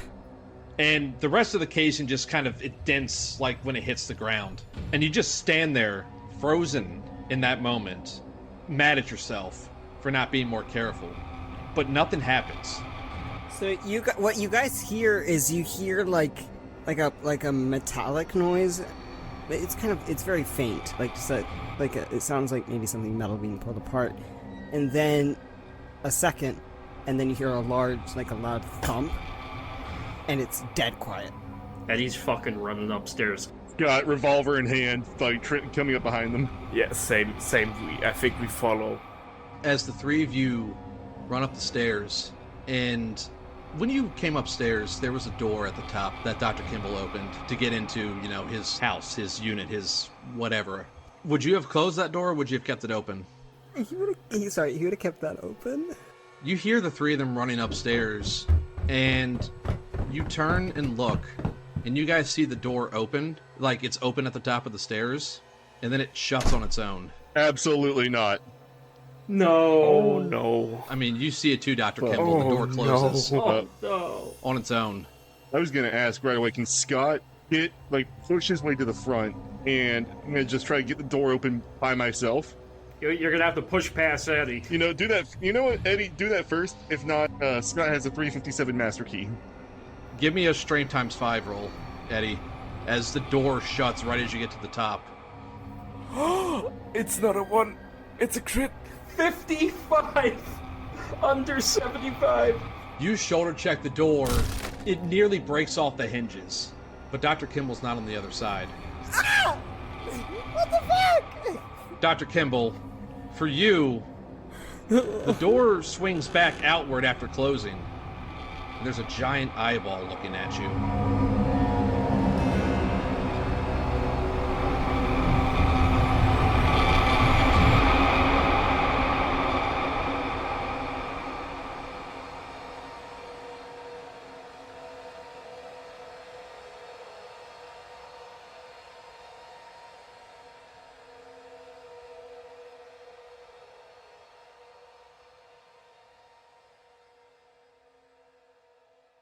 And the rest of the casing just kind of, it dents like when it hits the ground. And you just stand there, frozen in that moment, mad at yourself for not being more careful. But nothing happens. So what you guys hear is you hear like a metallic noise. It's very faint, it sounds like maybe something metal being pulled apart, and then a second, and then you hear a loud thump, and it's dead quiet. Eddie's fucking running upstairs. Got revolver in hand, like coming up behind them. Yeah, same. I think we follow. As the three of you run up the stairs, and when you came upstairs, there was a door at the top that Dr. Kimble opened to get into, his house, his unit, his whatever. Would you have closed that door, or would you have kept it open? He would have kept that open? You hear the three of them running upstairs, and you turn and look, and you guys see the door open, like it's open at the top of the stairs, and then it shuts on its own. Absolutely not. No. Oh, no. I mean, you see it too, Dr. Kimble. The door closes No. on its own. I was going to ask right away, can Scott push his way to the front, and I'm going to just try to get the door open by myself? You're going to have to push past Eddie. Do that. You know what, Eddie? Do that first. If not, Scott has a 357 master key. Give me a strength ×5 roll, Eddie, as the door shuts right as you get to the top. It's not a 1. It's a crit. 55! Under 75! You shoulder check the door. It nearly breaks off the hinges, but Dr. Kimble's not on the other side. Ow! What the fuck? Dr. Kimble, for you, the door swings back outward after closing. There's a giant eyeball looking at you.